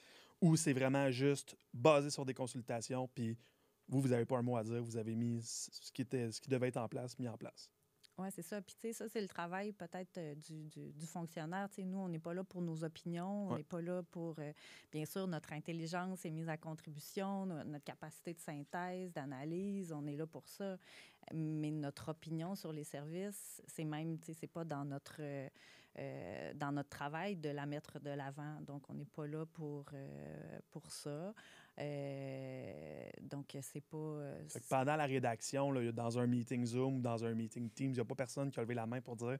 Ou c'est vraiment juste basé sur des consultations, puis vous n'avez pas un mot à dire, vous avez mis ce qui devait être en place, mis en place. Oui, c'est ça. Puis, tu sais, ça, c'est le travail peut-être du fonctionnaire. Tu sais, nous, on n'est pas là pour nos opinions. On n'est pas là pour... bien sûr, notre intelligence est mise à contribution, notre capacité de synthèse, d'analyse, on est là pour ça. Mais notre opinion sur les services, c'est même, tu sais, c'est pas dans notre travail de la mettre de l'avant. Donc, on n'est pas là pour ça. Donc, c'est pas... pendant la rédaction, là, dans un meeting Zoom ou dans un meeting Teams, il n'y a pas personne qui a levé la main pour dire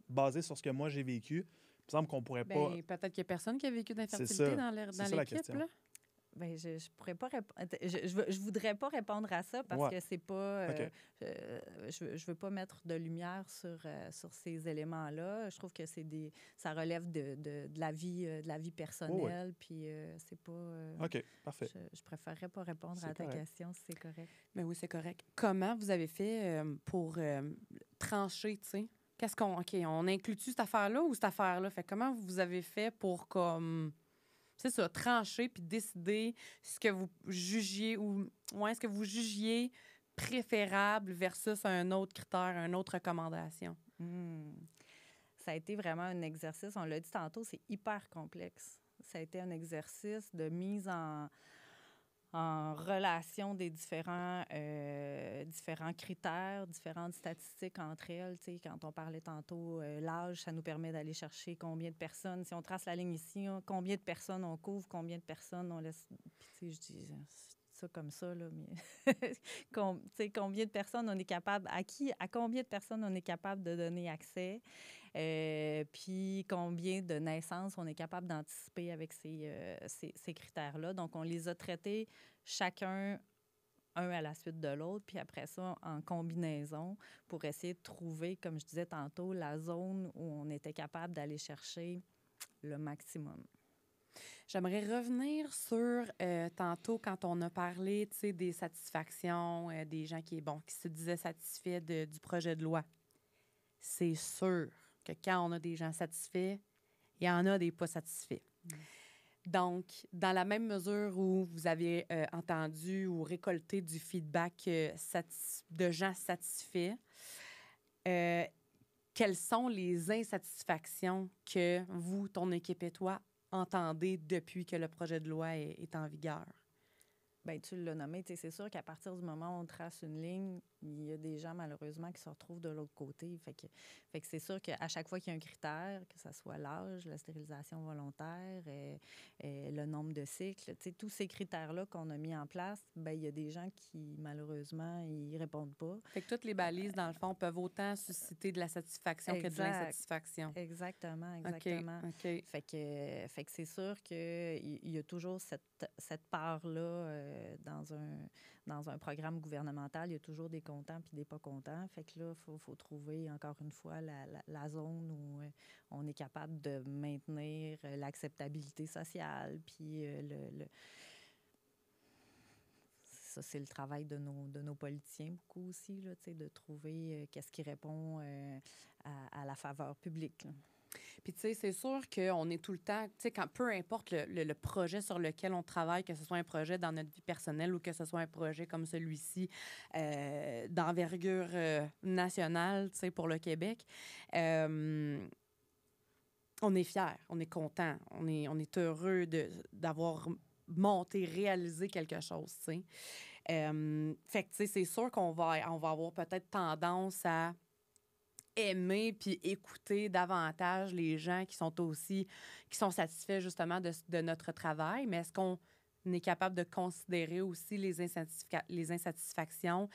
basé sur ce que moi j'ai vécu, il me semble qu'on pourrait pas... Peut-être qu'il n'y a personne qui a vécu d'infertilité dans l'équipe. Là. Ben, je pourrais pas répondre. Je voudrais pas répondre à ça parce Ouais. que c'est pas. OK. Je veux pas mettre de lumière sur ces éléments-là. Je trouve que ça relève de la vie personnelle. Puis c'est pas. OK, parfait. Je préférerais pas répondre à C'est ta correct. question si c'est correct. Mais oui, c'est correct. Comment vous avez fait pour trancher, tu sais? OK, on inclut-tu cette affaire-là ou cette affaire-là? Fait que comment vous avez fait pour, comme, c'est ça, trancher puis décider ce que vous jugiez ce que vous jugiez préférable versus un autre critère, une autre recommandation? Ça a été vraiment un exercice. On l'a dit tantôt, c'est hyper complexe. Ça a été un exercice de mise en relation des différents critères, différentes statistiques entre elles. Tu sais, quand on parlait tantôt, l'âge, ça nous permet d'aller chercher combien de personnes. Si on trace la ligne ici, combien de personnes on couvre, combien de personnes on laisse. Puis, tu sais, je dis ça comme ça, là, mais tu sais, combien de personnes on est capable, à combien de personnes on est capable de donner accès, puis combien de naissances on est capable d'anticiper avec ces critères-là. Donc, on les a traités chacun un à la suite de l'autre, puis après ça, en combinaison, pour essayer de trouver, comme je disais tantôt, la zone où on était capable d'aller chercher le maximum. J'aimerais revenir sur tantôt quand on a parlé, tu sais, des satisfactions, des gens qui se disaient satisfaits du projet de loi. C'est sûr que quand on a des gens satisfaits, il y en a des pas satisfaits. Donc, dans la même mesure où vous avez entendu ou récolté du feedback de gens satisfaits, quelles sont les insatisfactions que vous, ton équipe et toi, entendez depuis que le projet de loi est en vigueur? Bien, tu l'as nommé, c'est sûr qu'à partir du moment où on trace une ligne, il y a des gens, malheureusement, qui se retrouvent de l'autre côté. Fait que c'est sûr qu'à chaque fois qu'il y a un critère, que ce soit l'âge, la stérilisation volontaire, le nombre de cycles, tous ces critères-là qu'on a mis en place, bien, il y a des gens qui, malheureusement, ils répondent pas. Fait que toutes les balises, dans le fond, peuvent autant susciter de la satisfaction que de l'insatisfaction. Exactement. OK. Fait que c'est sûr qu'il y a toujours cette part-là dans un programme gouvernemental. Il y a toujours des contents puis des pas contents. Fait que là, il faut trouver, encore une fois, la zone où on est capable de maintenir l'acceptabilité sociale. Puis ça, c'est le travail de nos politiciens beaucoup aussi, là, de trouver qu'est-ce qui répond à la faveur publique, là. Puis, tu sais, c'est sûr qu'on est tout le temps, tu sais, peu importe le projet sur lequel on travaille, que ce soit un projet dans notre vie personnelle ou que ce soit un projet comme celui-ci d'envergure nationale, tu sais, pour le Québec, on est fiers, on est content, on est heureux d'avoir monté, réalisé quelque chose, tu sais. Fait que, tu sais, c'est sûr qu'on va avoir peut-être tendance à aimer puis écouter davantage les gens qui sont satisfaits justement de notre travail, mais est-ce qu'on est capable de considérer aussi les insatisfactions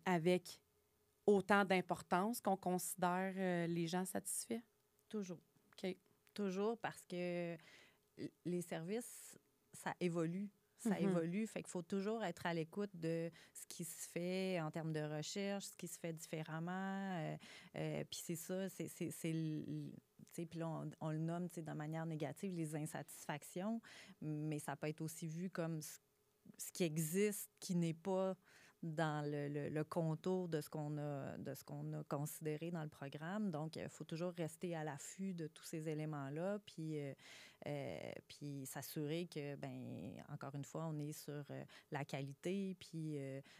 avec autant d'importance qu'on considère les gens satisfaits? Toujours. OK. Toujours, parce que les services, ça évolue. Ça évolue, fait qu'il faut toujours être à l'écoute de ce qui se fait en termes de recherche, ce qui se fait différemment. Puis c'est ça, puis là, on le nomme de manière négative, les insatisfactions, mais ça peut être aussi vu comme ce qui existe, qui n'est pas dans le contour de ce qu'on a considéré dans le programme. Donc, il faut toujours rester à l'affût de tous ces éléments-là, puis s'assurer que, ben, encore une fois, on est sur la qualité, puis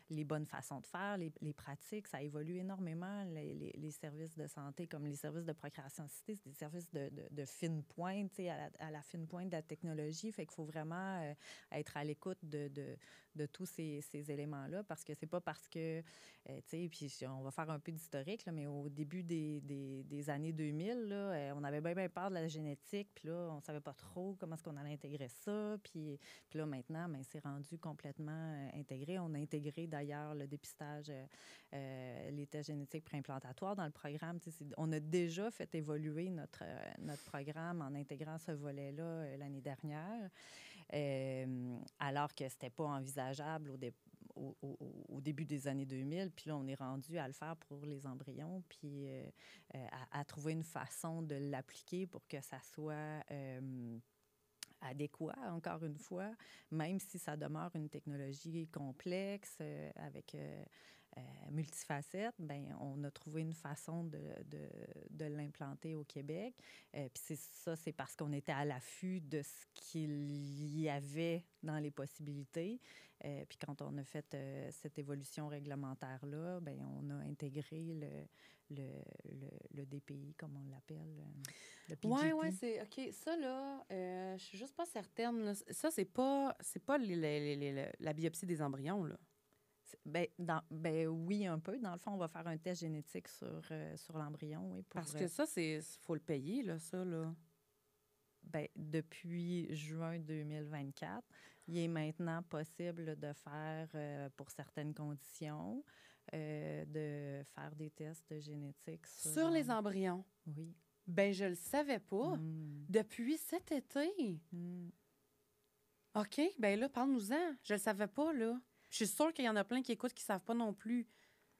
les bonnes façons de faire, les pratiques. Ça évolue énormément, les services de santé, comme les services de procréation assistée, c'est des services de fine pointe, à la fine pointe de la technologie. Fait qu'il faut vraiment être à l'écoute de tous ces éléments-là, parce que c'est pas parce que, puis on va faire un peu d'historique, là, mais au début des années 2000, là, on avait bien peur de la génétique, puis là, on savait pas trop comment est-ce qu'on allait intégrer ça, puis là, maintenant, ben, c'est rendu complètement intégré. On a intégré, d'ailleurs, le dépistage, les tests génétiques préimplantatoire dans le programme. On a déjà fait évoluer notre programme en intégrant ce volet-là l'année dernière. alors que c'était pas envisageable au début des années 2000. Puis là, on est rendu à le faire pour les embryons, puis à trouver une façon de l'appliquer pour que ça soit adéquat, encore une fois, même si ça demeure une technologie complexe avec multifacette, ben on a trouvé une façon de l'implanter au Québec. Puis c'est parce qu'on était à l'affût de ce qu'il y avait dans les possibilités. Puis quand on a fait cette évolution réglementaire-là, ben on a intégré le DPI, comme on l'appelle, le PGT. Oui, c'est OK. Ça, là, je suis juste pas certaine. Là. Ça, c'est pas la biopsie des embryons, là. Ben oui, un peu. Dans le fond, on va faire un test génétique sur l'embryon. Oui, Parce que ça, faut le payer, là, ça, là. Ben, depuis juin 2024, il est maintenant possible de faire, pour certaines conditions, de faire des tests génétiques sur les embryons. Oui. Ben, je le savais pas. Depuis cet été. OK, ben là, parle-nous-en. Je le savais pas, là. Je suis sûre qu'il y en a plein qui écoutent qui savent pas non plus.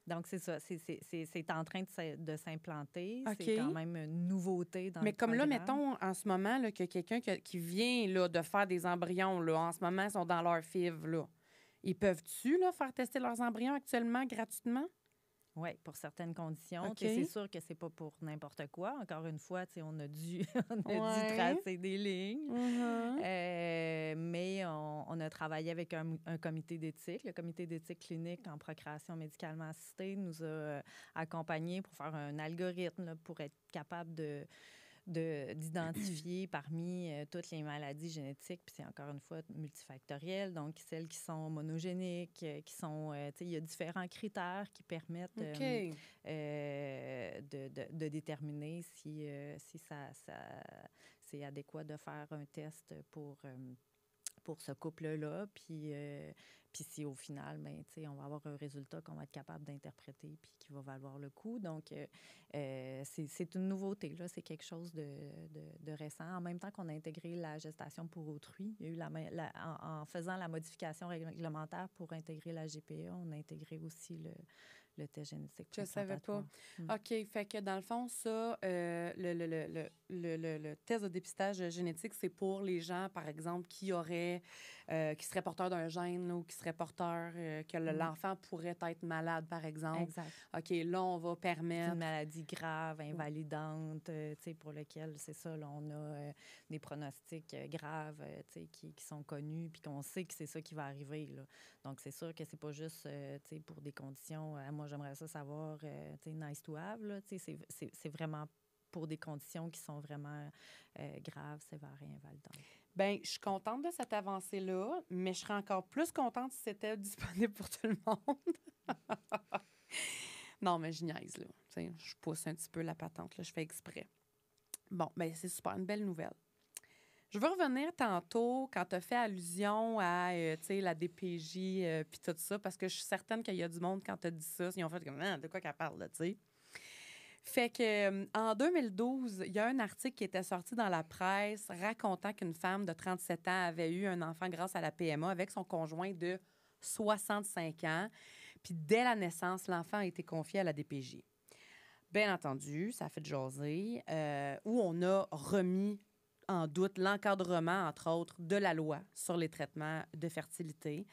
Donc, c'est ça. C'est en train de s'implanter. OK. C'est quand même une nouveauté dans Mais le comme là, programme. mettons, en ce moment, là, que quelqu'un qui vient là, de faire des embryons, là, en ce moment, ils sont dans leur FIV, là. Ils peuvent-tu là, faire tester leurs embryons actuellement gratuitement? Oui, pour certaines conditions. OK. C'est sûr que c'est pas pour n'importe quoi. Encore une fois, on a dû Ouais. tracer des lignes. Mm-hmm. Mais on a travaillé avec un comité d'éthique. Le comité d'éthique clinique en procréation médicalement assistée nous a accompagnés pour faire un algorithme là, pour être capable d'identifier parmi toutes les maladies génétiques, puis c'est encore une fois multifactoriel, donc celles qui sont monogéniques, qui sont, il y a différents critères qui permettent OK. de déterminer si c'est adéquat de faire un test pour ce couple-là, puis si au final, ben, on va avoir un résultat qu'on va être capable d'interpréter puis qui va valoir le coup. Donc, c'est une nouveauté, là. C'est quelque chose de récent. En même temps qu'on a intégré la gestation pour autrui, il y a eu en faisant la modification réglementaire pour intégrer la GPA, on a intégré aussi le test génétique. Je ne savais pas. OK. Fait que dans le fond, ça, le test de dépistage génétique, c'est pour les gens, par exemple, qui seraient porteurs d'un gène là, ou qui seraient porteurs, que l'enfant pourrait être malade, par exemple. Exact. OK. Là, on va permettre. C'est une maladie grave, invalidante, pour laquelle, c'est ça, là, on a des pronostics graves, qui sont connus, puis qu'on sait que c'est ça qui va arriver, là. Donc, c'est sûr que c'est pas juste, pour des conditions, moi, j'aimerais ça savoir, nice to have, là, c'est vraiment pour des conditions qui sont vraiment graves, sévères et invalidantes. Bien, je suis contente de cette avancée-là, mais je serais encore plus contente si c'était disponible pour tout le monde. Non, mais je niaise, là. T'sais, je pousse un petit peu la patente, là. Je fais exprès. Bon, bien, c'est super, une belle nouvelle. Je veux revenir tantôt quand tu as fait allusion à la DPJ puis tout ça, parce que je suis certaine qu'il y a du monde, quand tu as dit ça, ils ont fait comme de quoi qu'elle parle, tu sais. Fait que en 2012, il y a un article qui était sorti dans la presse racontant qu'une femme de 37 ans avait eu un enfant grâce à la PMA avec son conjoint de 65 ans. Puis dès la naissance, l'enfant a été confié à la DPJ. Bien entendu, ça a fait jaser, où on a remis en doute l'encadrement, entre autres, de la loi sur les traitements de fertilité.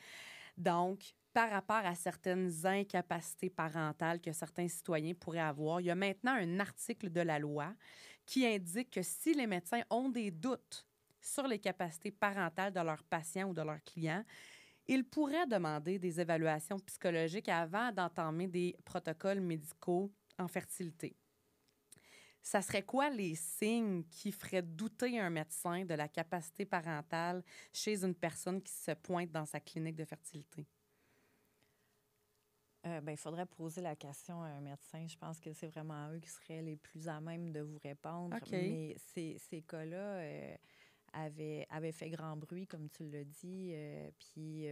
Donc, par rapport à certaines incapacités parentales que certains citoyens pourraient avoir, il y a maintenant un article de la loi qui indique que si les médecins ont des doutes sur les capacités parentales de leurs patients ou de leurs clients, ils pourraient demander des évaluations psychologiques avant d'entamer des protocoles médicaux en fertilité. Ça serait quoi les signes qui feraient douter un médecin de la capacité parentale chez une personne qui se pointe dans sa clinique de fertilité? Il faudrait poser la question à un médecin. Je pense que c'est vraiment eux qui seraient les plus à même de vous répondre. OK. Mais ces cas-là avaient fait grand bruit, comme tu l'as dit. Puis,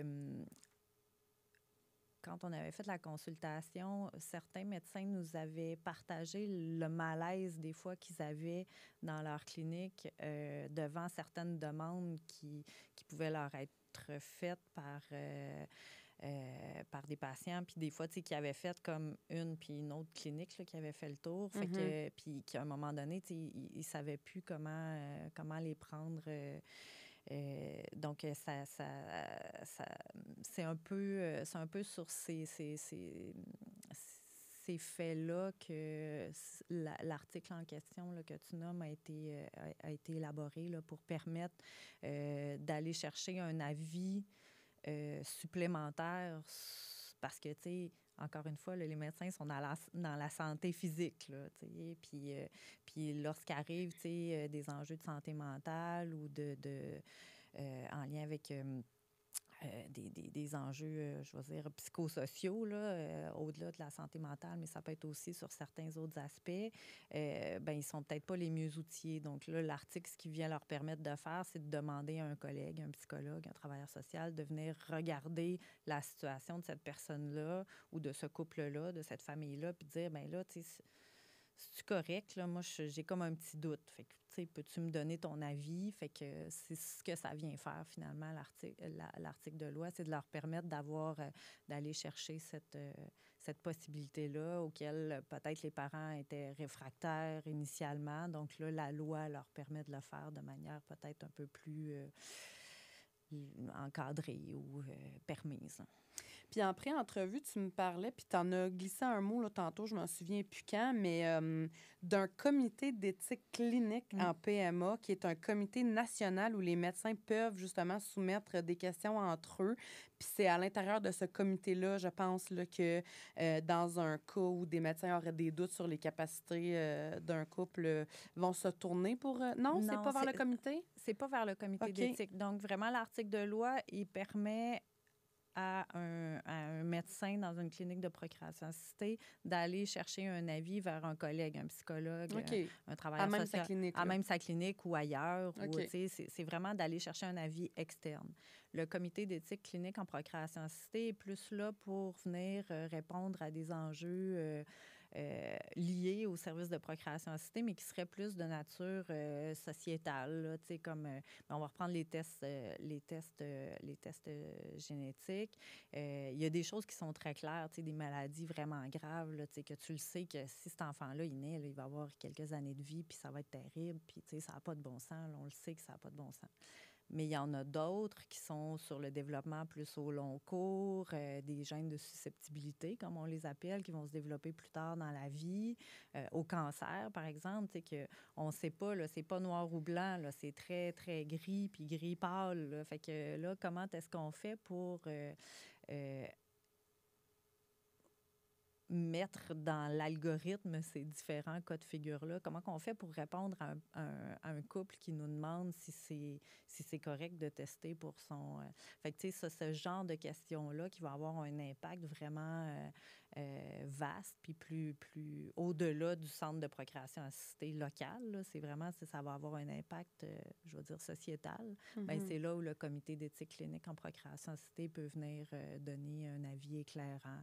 quand on avait fait la consultation, certains médecins nous avaient partagé le malaise des fois qu'ils avaient dans leur clinique devant certaines demandes qui pouvaient leur être faites par des patients, puis des fois, tu sais, qui avaient fait comme une puis une autre clinique là, qui avait fait le tour. Fait que, puis qu'à un moment donné, tu sais, ils ne savaient plus comment les prendre. Donc, c'est un peu sur ces faits-là que l'article en question là, que tu nommes a été élaboré là, pour permettre d'aller chercher un avis supplémentaire parce que, tu sais, encore une fois, là, les médecins sont dans la santé physique, là, tu sais, puis lorsqu'arrivent, tu sais, des enjeux de santé mentale ou en lien avec des enjeux, je vais dire, psychosociaux, là, au-delà de la santé mentale, mais ça peut être aussi sur certains autres aspects, ben ils sont peut-être pas les mieux outillés. Donc là, l'article, ce qui vient leur permettre de faire, c'est de demander à un collègue, un psychologue, un travailleur social, de venir regarder la situation de cette personne-là ou de ce couple-là, de cette famille-là, puis dire, ben là, tu sais, c'est-tu correct? Là? Moi, j'ai comme un petit doute. Fait que, tu sais, peux-tu me donner ton avis? Fait que c'est ce que ça vient faire, finalement, l'article de loi, c'est de leur permettre d'aller chercher cette possibilité-là auquel peut-être les parents étaient réfractaires initialement. Donc là, la loi leur permet de le faire de manière peut-être un peu plus encadrée ou permise. Puis en pré-entrevue, tu me parlais, puis tu en as glissé un mot là, tantôt, je m'en souviens plus quand, mais d'un comité d'éthique clinique en PMA, qui est un comité national où les médecins peuvent justement soumettre des questions entre eux. Puis c'est à l'intérieur de ce comité-là, je pense, là, que dans un cas où des médecins auraient des doutes sur les capacités d'un couple, vont se tourner pour... Non, c'est pas vers le comité? C'est pas vers le comité d'éthique. Donc, vraiment, l'article de loi, il permet à un médecin dans une clinique de procréation assistée d'aller chercher un avis vers un collègue, un psychologue, un travailleur social. Sa clinique, à même sa clinique ou ailleurs. C'est vraiment d'aller chercher un avis externe. Le comité d'éthique clinique en procréation assistée est plus là pour venir répondre à des enjeux liés au service de procréation assistée, mais qui seraient plus de nature sociétale. Là, comme, on va reprendre les tests génétiques. Il y a des choses qui sont très claires, des maladies vraiment graves, là, que tu le sais que si cet enfant-là, il naît, là, il va avoir quelques années de vie, puis ça va être terrible, puis ça n'a pas de bon sens. Là, on le sait que ça n'a pas de bon sens. Mais il y en a d'autres qui sont sur le développement plus au long cours, des gènes de susceptibilité, comme on les appelle, qui vont se développer plus tard dans la vie. Au cancer, par exemple, on ne sait pas, là, c'est pas noir ou blanc, là, c'est très, très gris, puis gris pâle. Là. Fait que là, comment est-ce qu'on fait pour mettre dans l'algorithme ces différents cas de figure-là? Comment on fait pour répondre à un couple qui nous demande si c'est correct de tester pour son... Fait que, tu sais, ce genre de questions-là qui va avoir un impact vraiment vaste, puis plus au-delà du centre de procréation assistée local. C'est vraiment, ça va avoir un impact, je veux dire, sociétal. Bien, c'est là où le comité d'éthique clinique en procréation assistée peut venir donner un avis éclairant,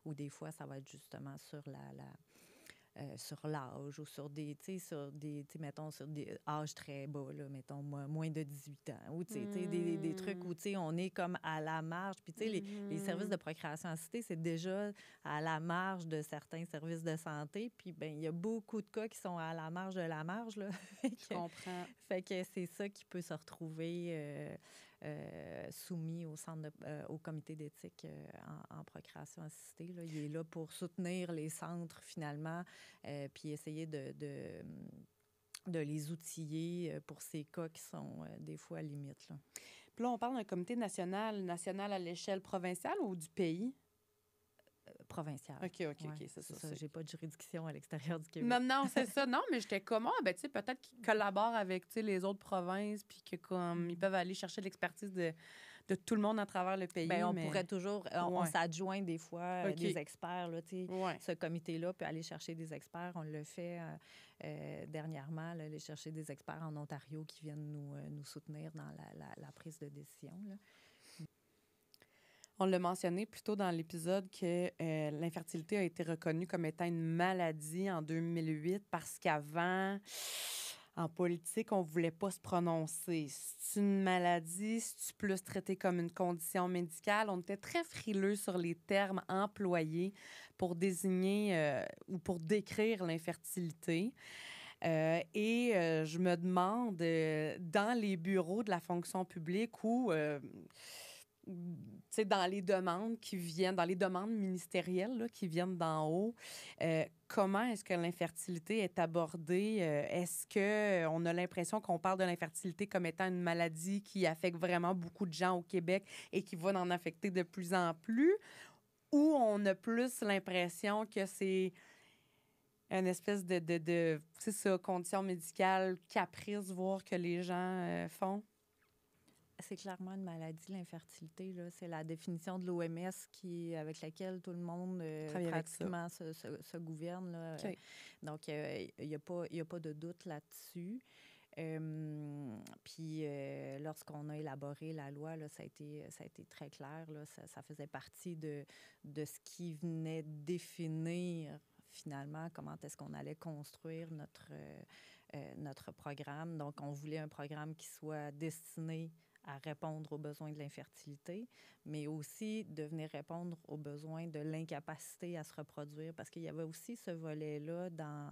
ou des fois, ça va être justement sur sur l'âge ou sur des mettons, sur des âges très bas, là, mettons, moins de 18 ans. Ou, des trucs où, on est comme à la marge. Puis, les services de procréation assistée, c'est déjà à la marge de certains services de santé. Puis, bien, il y a beaucoup de cas qui sont à la marge de la marge, là. Je comprends. Fait que c'est ça qui peut se retrouver... soumis au comité d'éthique en procréation assistée. Là. Il est là pour soutenir les centres, finalement, puis essayer de les outiller pour ces cas qui sont des fois limites. Là. Puis là, on parle d'un comité national à l'échelle provinciale ou du pays? Provincial. OK, c'est ça. J'ai pas de juridiction à l'extérieur du Québec. Non, c'est ça. Non, mais j'étais comme, ben, tu sais, peut-être qu'ils collaborent avec, tu sais, les autres provinces, puis que, comme, ils peuvent aller chercher l'expertise de tout le monde à travers le pays. Bien, on pourrait toujours... On s'adjoint des fois des experts, là, tu sais. Ce comité-là peut aller chercher des experts. On le fait dernièrement, là, aller chercher des experts en Ontario qui viennent nous soutenir dans la prise de décision, là. On l'a mentionné plus tôt dans l'épisode que l'infertilité a été reconnue comme étant une maladie en 2008 parce qu'avant, en politique, on ne voulait pas se prononcer. C'est une maladie, c'est plus traité comme une condition médicale. On était très frileux sur les termes employés pour désigner ou pour décrire l'infertilité. Je me demande, dans les bureaux de la fonction publique ou dans les demandes qui viennent, dans les demandes ministérielles là, qui viennent d'en haut, comment est-ce que l'infertilité est abordée? Est-ce qu'on a l'impression qu'on parle de l'infertilité comme étant une maladie qui affecte vraiment beaucoup de gens au Québec et qui va en affecter de plus en plus? Ou on a plus l'impression que c'est une espèce de c'est ça, condition médicale, caprice, voir que les gens font? C'est clairement une maladie, l'infertilité. Là. C'est la définition de l'OMS avec laquelle tout le monde pratiquement se gouverne. Là. Okay. Donc, il n'y a pas de doute là-dessus. Puis, lorsqu'on a élaboré la loi, là, ça a été très clair. Là, ça faisait partie de ce qui venait définir finalement comment est-ce qu'on allait construire notre programme. Donc, on voulait un programme qui soit destiné à répondre aux besoins de l'infertilité, mais aussi de venir répondre aux besoins de l'incapacité à se reproduire, parce qu'il y avait aussi ce volet-là dans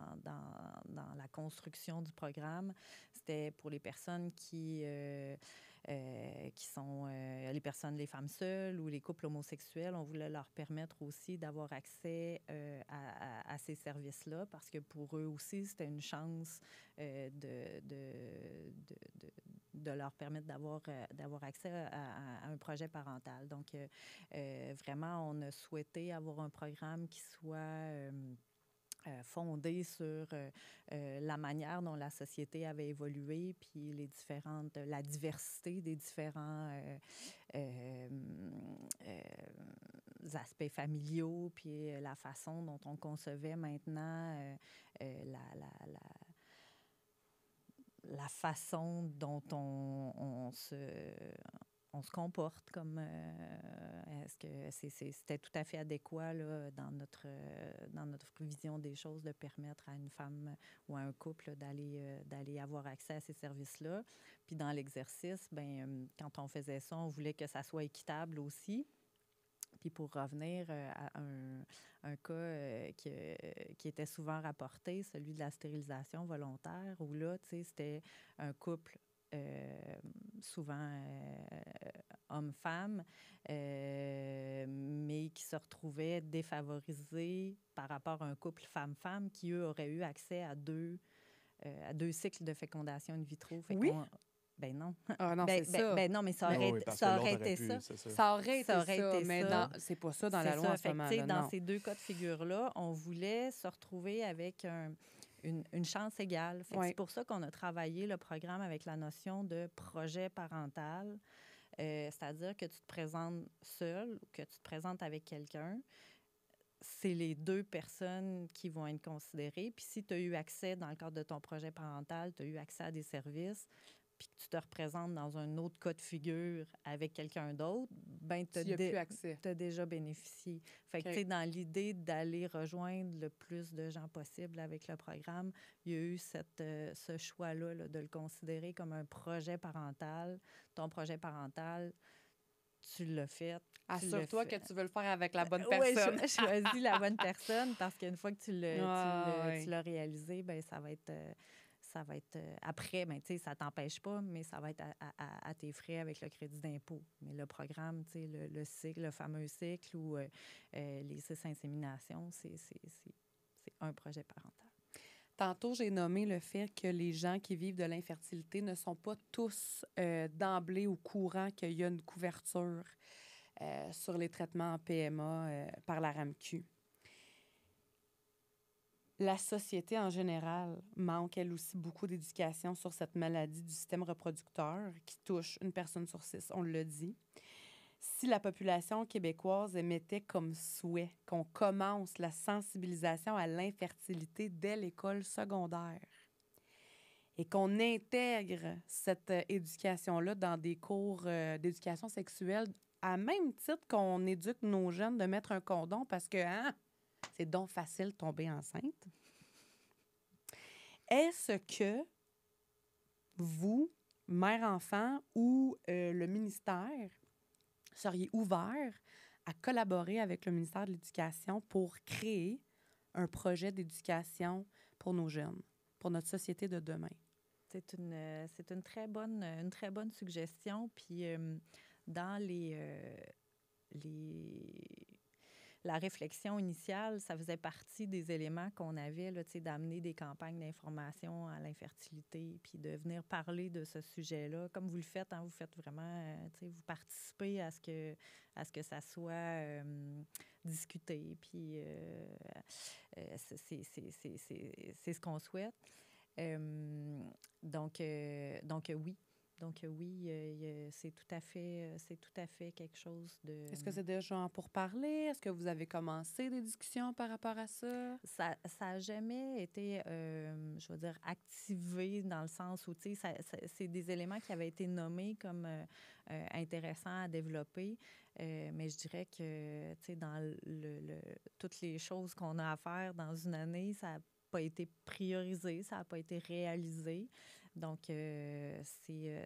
la construction du programme. C'était pour les personnes qui sont les personnes, les femmes seules ou les couples homosexuels. On voulait leur permettre aussi d'avoir accès à ces services-là, parce que pour eux aussi, c'était une chance de leur permettre d'avoir accès à un projet parental. Donc, vraiment, on a souhaité avoir un programme qui soit fondé sur la manière dont la société avait évolué, puis la diversité des différents aspects familiaux, puis la façon dont on concevait maintenant la façon dont on se comporte comme est-ce que c'était tout à fait adéquat là, dans notre vision des choses de permettre à une femme ou à un couple d'aller avoir accès à ces services-là. Puis dans l'exercice, quand on faisait ça, on voulait que ça soit équitable aussi. Puis pour revenir à un cas qui était souvent rapporté, celui de la stérilisation volontaire, où là, tu sais, c'était un couple souvent homme-femme, mais qui se retrouvait défavorisé par rapport à un couple femme-femme qui, eux, auraient eu accès à deux cycles de fécondation in vitro. Fait oui? Ben non. Ah non, c'est ça. Non, mais ça aurait été ça. Ça aurait été ça, mais c'est pas ça dans la loi en ce moment-là. Dans ces deux cas de figure-là, on voulait se retrouver avec une chance égale. C'est pour ça qu'on a travaillé le programme avec la notion de projet parental, c'est-à-dire que tu te présentes seul ou que tu te présentes avec quelqu'un. C'est les deux personnes qui vont être considérées. Puis si tu as eu accès, dans le cadre de ton projet parental, tu as eu accès à des services, puis que tu te représentes dans un autre cas de figure avec quelqu'un d'autre, tu as déjà bénéficié. Fait que, tu sais, dans l'idée d'aller rejoindre le plus de gens possible avec le programme, il y a eu ce choix-là là, de le considérer comme un projet parental. Ton projet parental, tu l'as fait. Assure-toi que tu veux le faire avec la bonne personne. Oui, choisis la bonne personne, parce qu'une fois que tu l'as réalisé, ça va être... après, tu sais, ça t'empêche pas, mais ça va être à tes frais avec le crédit d'impôt. Mais le programme, tu sais, le cycle, le fameux cycle ou les 6 inséminations, c'est un projet parental. Tantôt, j'ai nommé le fait que les gens qui vivent de l'infertilité ne sont pas tous d'emblée au courant qu'il y a une couverture sur les traitements en PMA par la RAMQ. La société en général manque, elle aussi, beaucoup d'éducation sur cette maladie du système reproducteur qui touche une personne sur 6, on l'a dit. Si la population québécoise émettait comme souhait qu'on commence la sensibilisation à l'infertilité dès l'école secondaire et qu'on intègre cette éducation-là dans des cours d'éducation sexuelle à même titre qu'on éduque nos jeunes de mettre un condom parce que c'est donc facile de tomber enceinte. Est-ce que vous, mère-enfant ou le ministère, seriez ouvert à collaborer avec le ministère de l'Éducation pour créer un projet d'éducation pour nos jeunes, pour notre société de demain? C'est une très bonne suggestion. Puis dans la réflexion initiale, ça faisait partie des éléments qu'on avait, là, d'amener des campagnes d'information à l'infertilité, puis de venir parler de ce sujet-là. Comme vous le faites, vous faites vraiment, vous participez à ce que ça soit discuté, puis c'est ce qu'on souhaite. Donc oui. Donc oui, c'est tout à fait quelque chose de... Est-ce que c'est déjà en pourparlers? Est-ce que vous avez commencé des discussions par rapport à ça? Ça n'a jamais été, je veux dire, activé dans le sens où, tu sais, c'est des éléments qui avaient été nommés comme intéressants à développer. Mais je dirais que, tu sais, dans toutes les choses qu'on a à faire dans une année, ça n'a pas été priorisé, ça n'a pas été réalisé. Donc,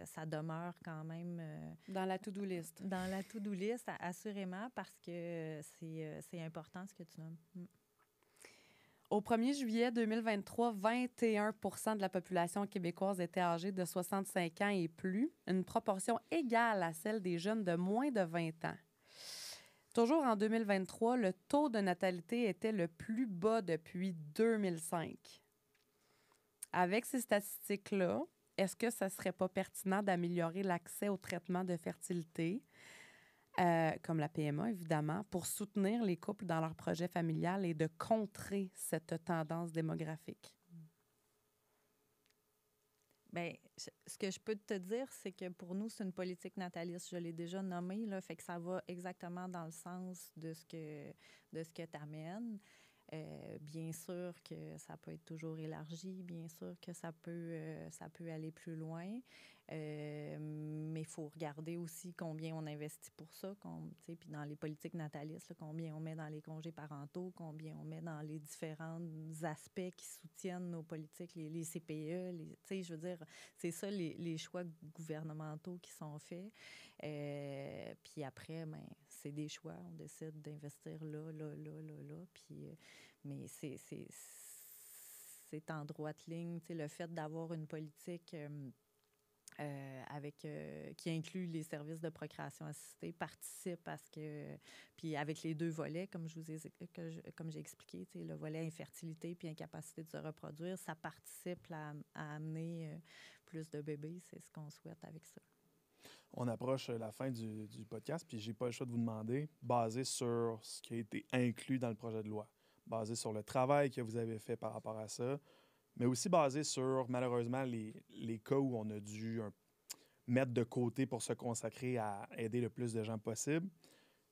ça demeure quand même... dans la to-do list. Dans la to-do list, assurément, parce que c'est important ce que tu nommes. Au 1er juillet 2023, 21 % de la population québécoise était âgée de 65 ans et plus, une proportion égale à celle des jeunes de moins de 20 ans. Toujours en 2023, le taux de natalité était le plus bas depuis 2005. Avec ces statistiques-là, est-ce que ça ne serait pas pertinent d'améliorer l'accès au traitement de fertilité, comme la PMA, évidemment, pour soutenir les couples dans leur projet familial et de contrer cette tendance démographique? Bien, ce que je peux te dire, c'est que pour nous, c'est une politique nataliste. Je l'ai déjà nommée, là, fait que ça va exactement dans le sens de ce que tu amènes. Bien sûr que ça peut être toujours élargi, bien sûr que ça peut aller plus loin, mais il faut regarder aussi combien on investit pour ça, puis dans les politiques natalistes, là, combien on met dans les congés parentaux, combien on met dans les différents aspects qui soutiennent nos politiques, les CPE, je veux dire, c'est ça les choix gouvernementaux qui sont faits. Puis après, ben, c'est des choix. On décide d'investir là, puis... mais c'est en droite ligne. Le fait d'avoir une politique qui inclut les services de procréation assistée participe à ce que... Puis avec les deux volets, comme j'ai expliqué, le volet infertilité puis incapacité de se reproduire, ça participe à amener plus de bébés. C'est ce qu'on souhaite avec ça. On approche la fin du podcast, puis j'ai pas le choix de vous demander, basé sur ce qui a été inclus dans le projet de loi, basé sur le travail que vous avez fait par rapport à ça, mais aussi basé sur, malheureusement, les cas où on a dû mettre de côté pour se consacrer à aider le plus de gens possible.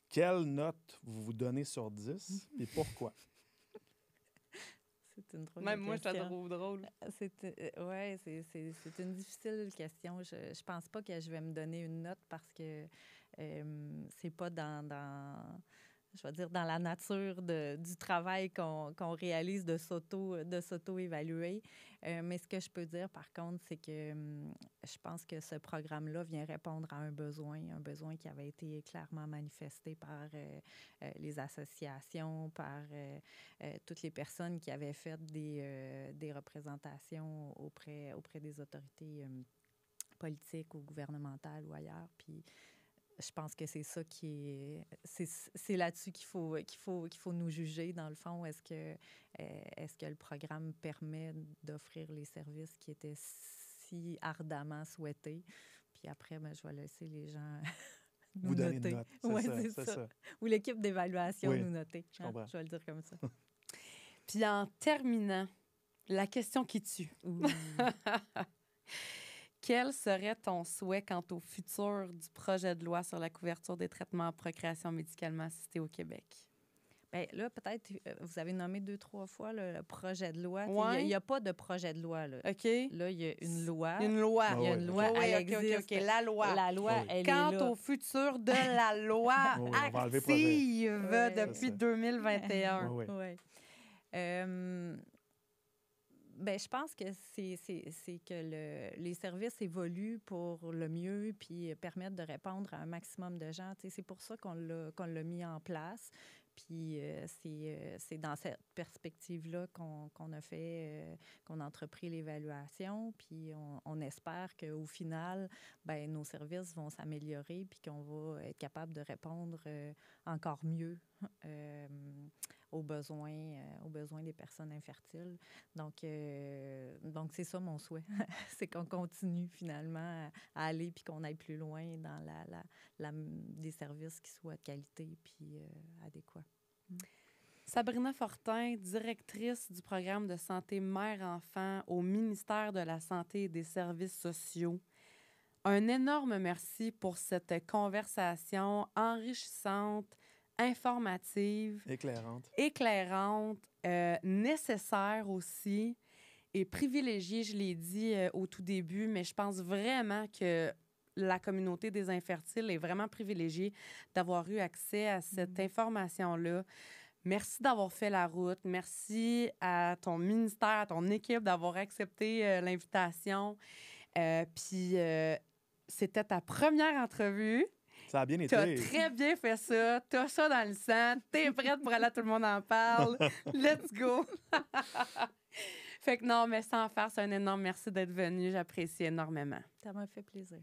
Quelle note vous donnez sur 10 et pourquoi? C'est une drôle Même de moi, je te question. trouve drôle. Oui, c'est une difficile question. Je pense pas que je vais me donner une note parce que c'est pas je vais dire, dans la nature du travail qu'on réalise de s'auto-évaluer. Mais ce que je peux dire, par contre, c'est que je pense que ce programme-là vient répondre à un besoin qui avait été clairement manifesté par les associations, par toutes les personnes qui avaient fait des représentations auprès des autorités politiques ou gouvernementales ou ailleurs. Puis je pense que c'est ça c'est là-dessus qu'il faut nous juger, dans le fond. Est-ce que le programme permet d'offrir les services qui étaient si ardemment souhaités? Puis après, ben, je vais laisser les gens nous vous donner noter. Une note. C'est ça. Ou l'équipe d'évaluation oui, nous noter. Je comprends. Je vais le dire comme ça. Puis en terminant, la question qui tue. Quel serait ton souhait quant au futur du projet de loi sur la couverture des traitements en procréation médicalement assistée au Québec? Bien, là, peut-être, vous avez nommé 2-3 fois le projet de loi. Ouais. Il n'y a pas de projet de loi. Là, OK? là il y a une loi. Une loi. Ah Il y a ouais, une OK. loi, Oui, elle OK, existe. OK. La loi. La loi, Ah oui. elle Quant est là. au futur de la loi Oui, on va enlever projet. active Ouais. depuis C'est ça. 2021. Oui, oui. Ouais. Ben, je pense que c'est que les services évoluent pour le mieux puis permettent de répondre à un maximum de gens. Tu sais, c'est pour ça qu'on l'a mis en place. Puis c'est dans cette perspective-là qu'on a fait, qu'on a entrepris l'évaluation. Puis on espère qu'au final, ben, nos services vont s'améliorer puis qu'on va être capable de répondre encore mieux aux besoins des personnes infertiles. Donc c'est ça mon souhait. C'est qu'on continue finalement à aller puis qu'on aille plus loin dans des services qui soient de qualité puis adéquats. Sabrina Fortin, directrice du programme de santé mère-enfant au ministère de la Santé et des Services sociaux. Un énorme merci pour cette conversation enrichissante, informative, éclairante, nécessaire aussi et privilégiée, je l'ai dit au tout début, mais je pense vraiment que la communauté des infertiles est vraiment privilégiée d'avoir eu accès à cette information-là. Merci d'avoir fait la route. Merci à ton ministère, à ton équipe d'avoir accepté l'invitation. Puis c'était ta première entrevue. Ça a bien été. Tu as très bien fait ça. Tu as ça dans le sang. Tu es prête pour aller à Tout le monde en parle. Let's go! Fait que non, mais sans faire, c'est un énorme merci d'être venu. J'apprécie énormément. Ça m'a fait plaisir.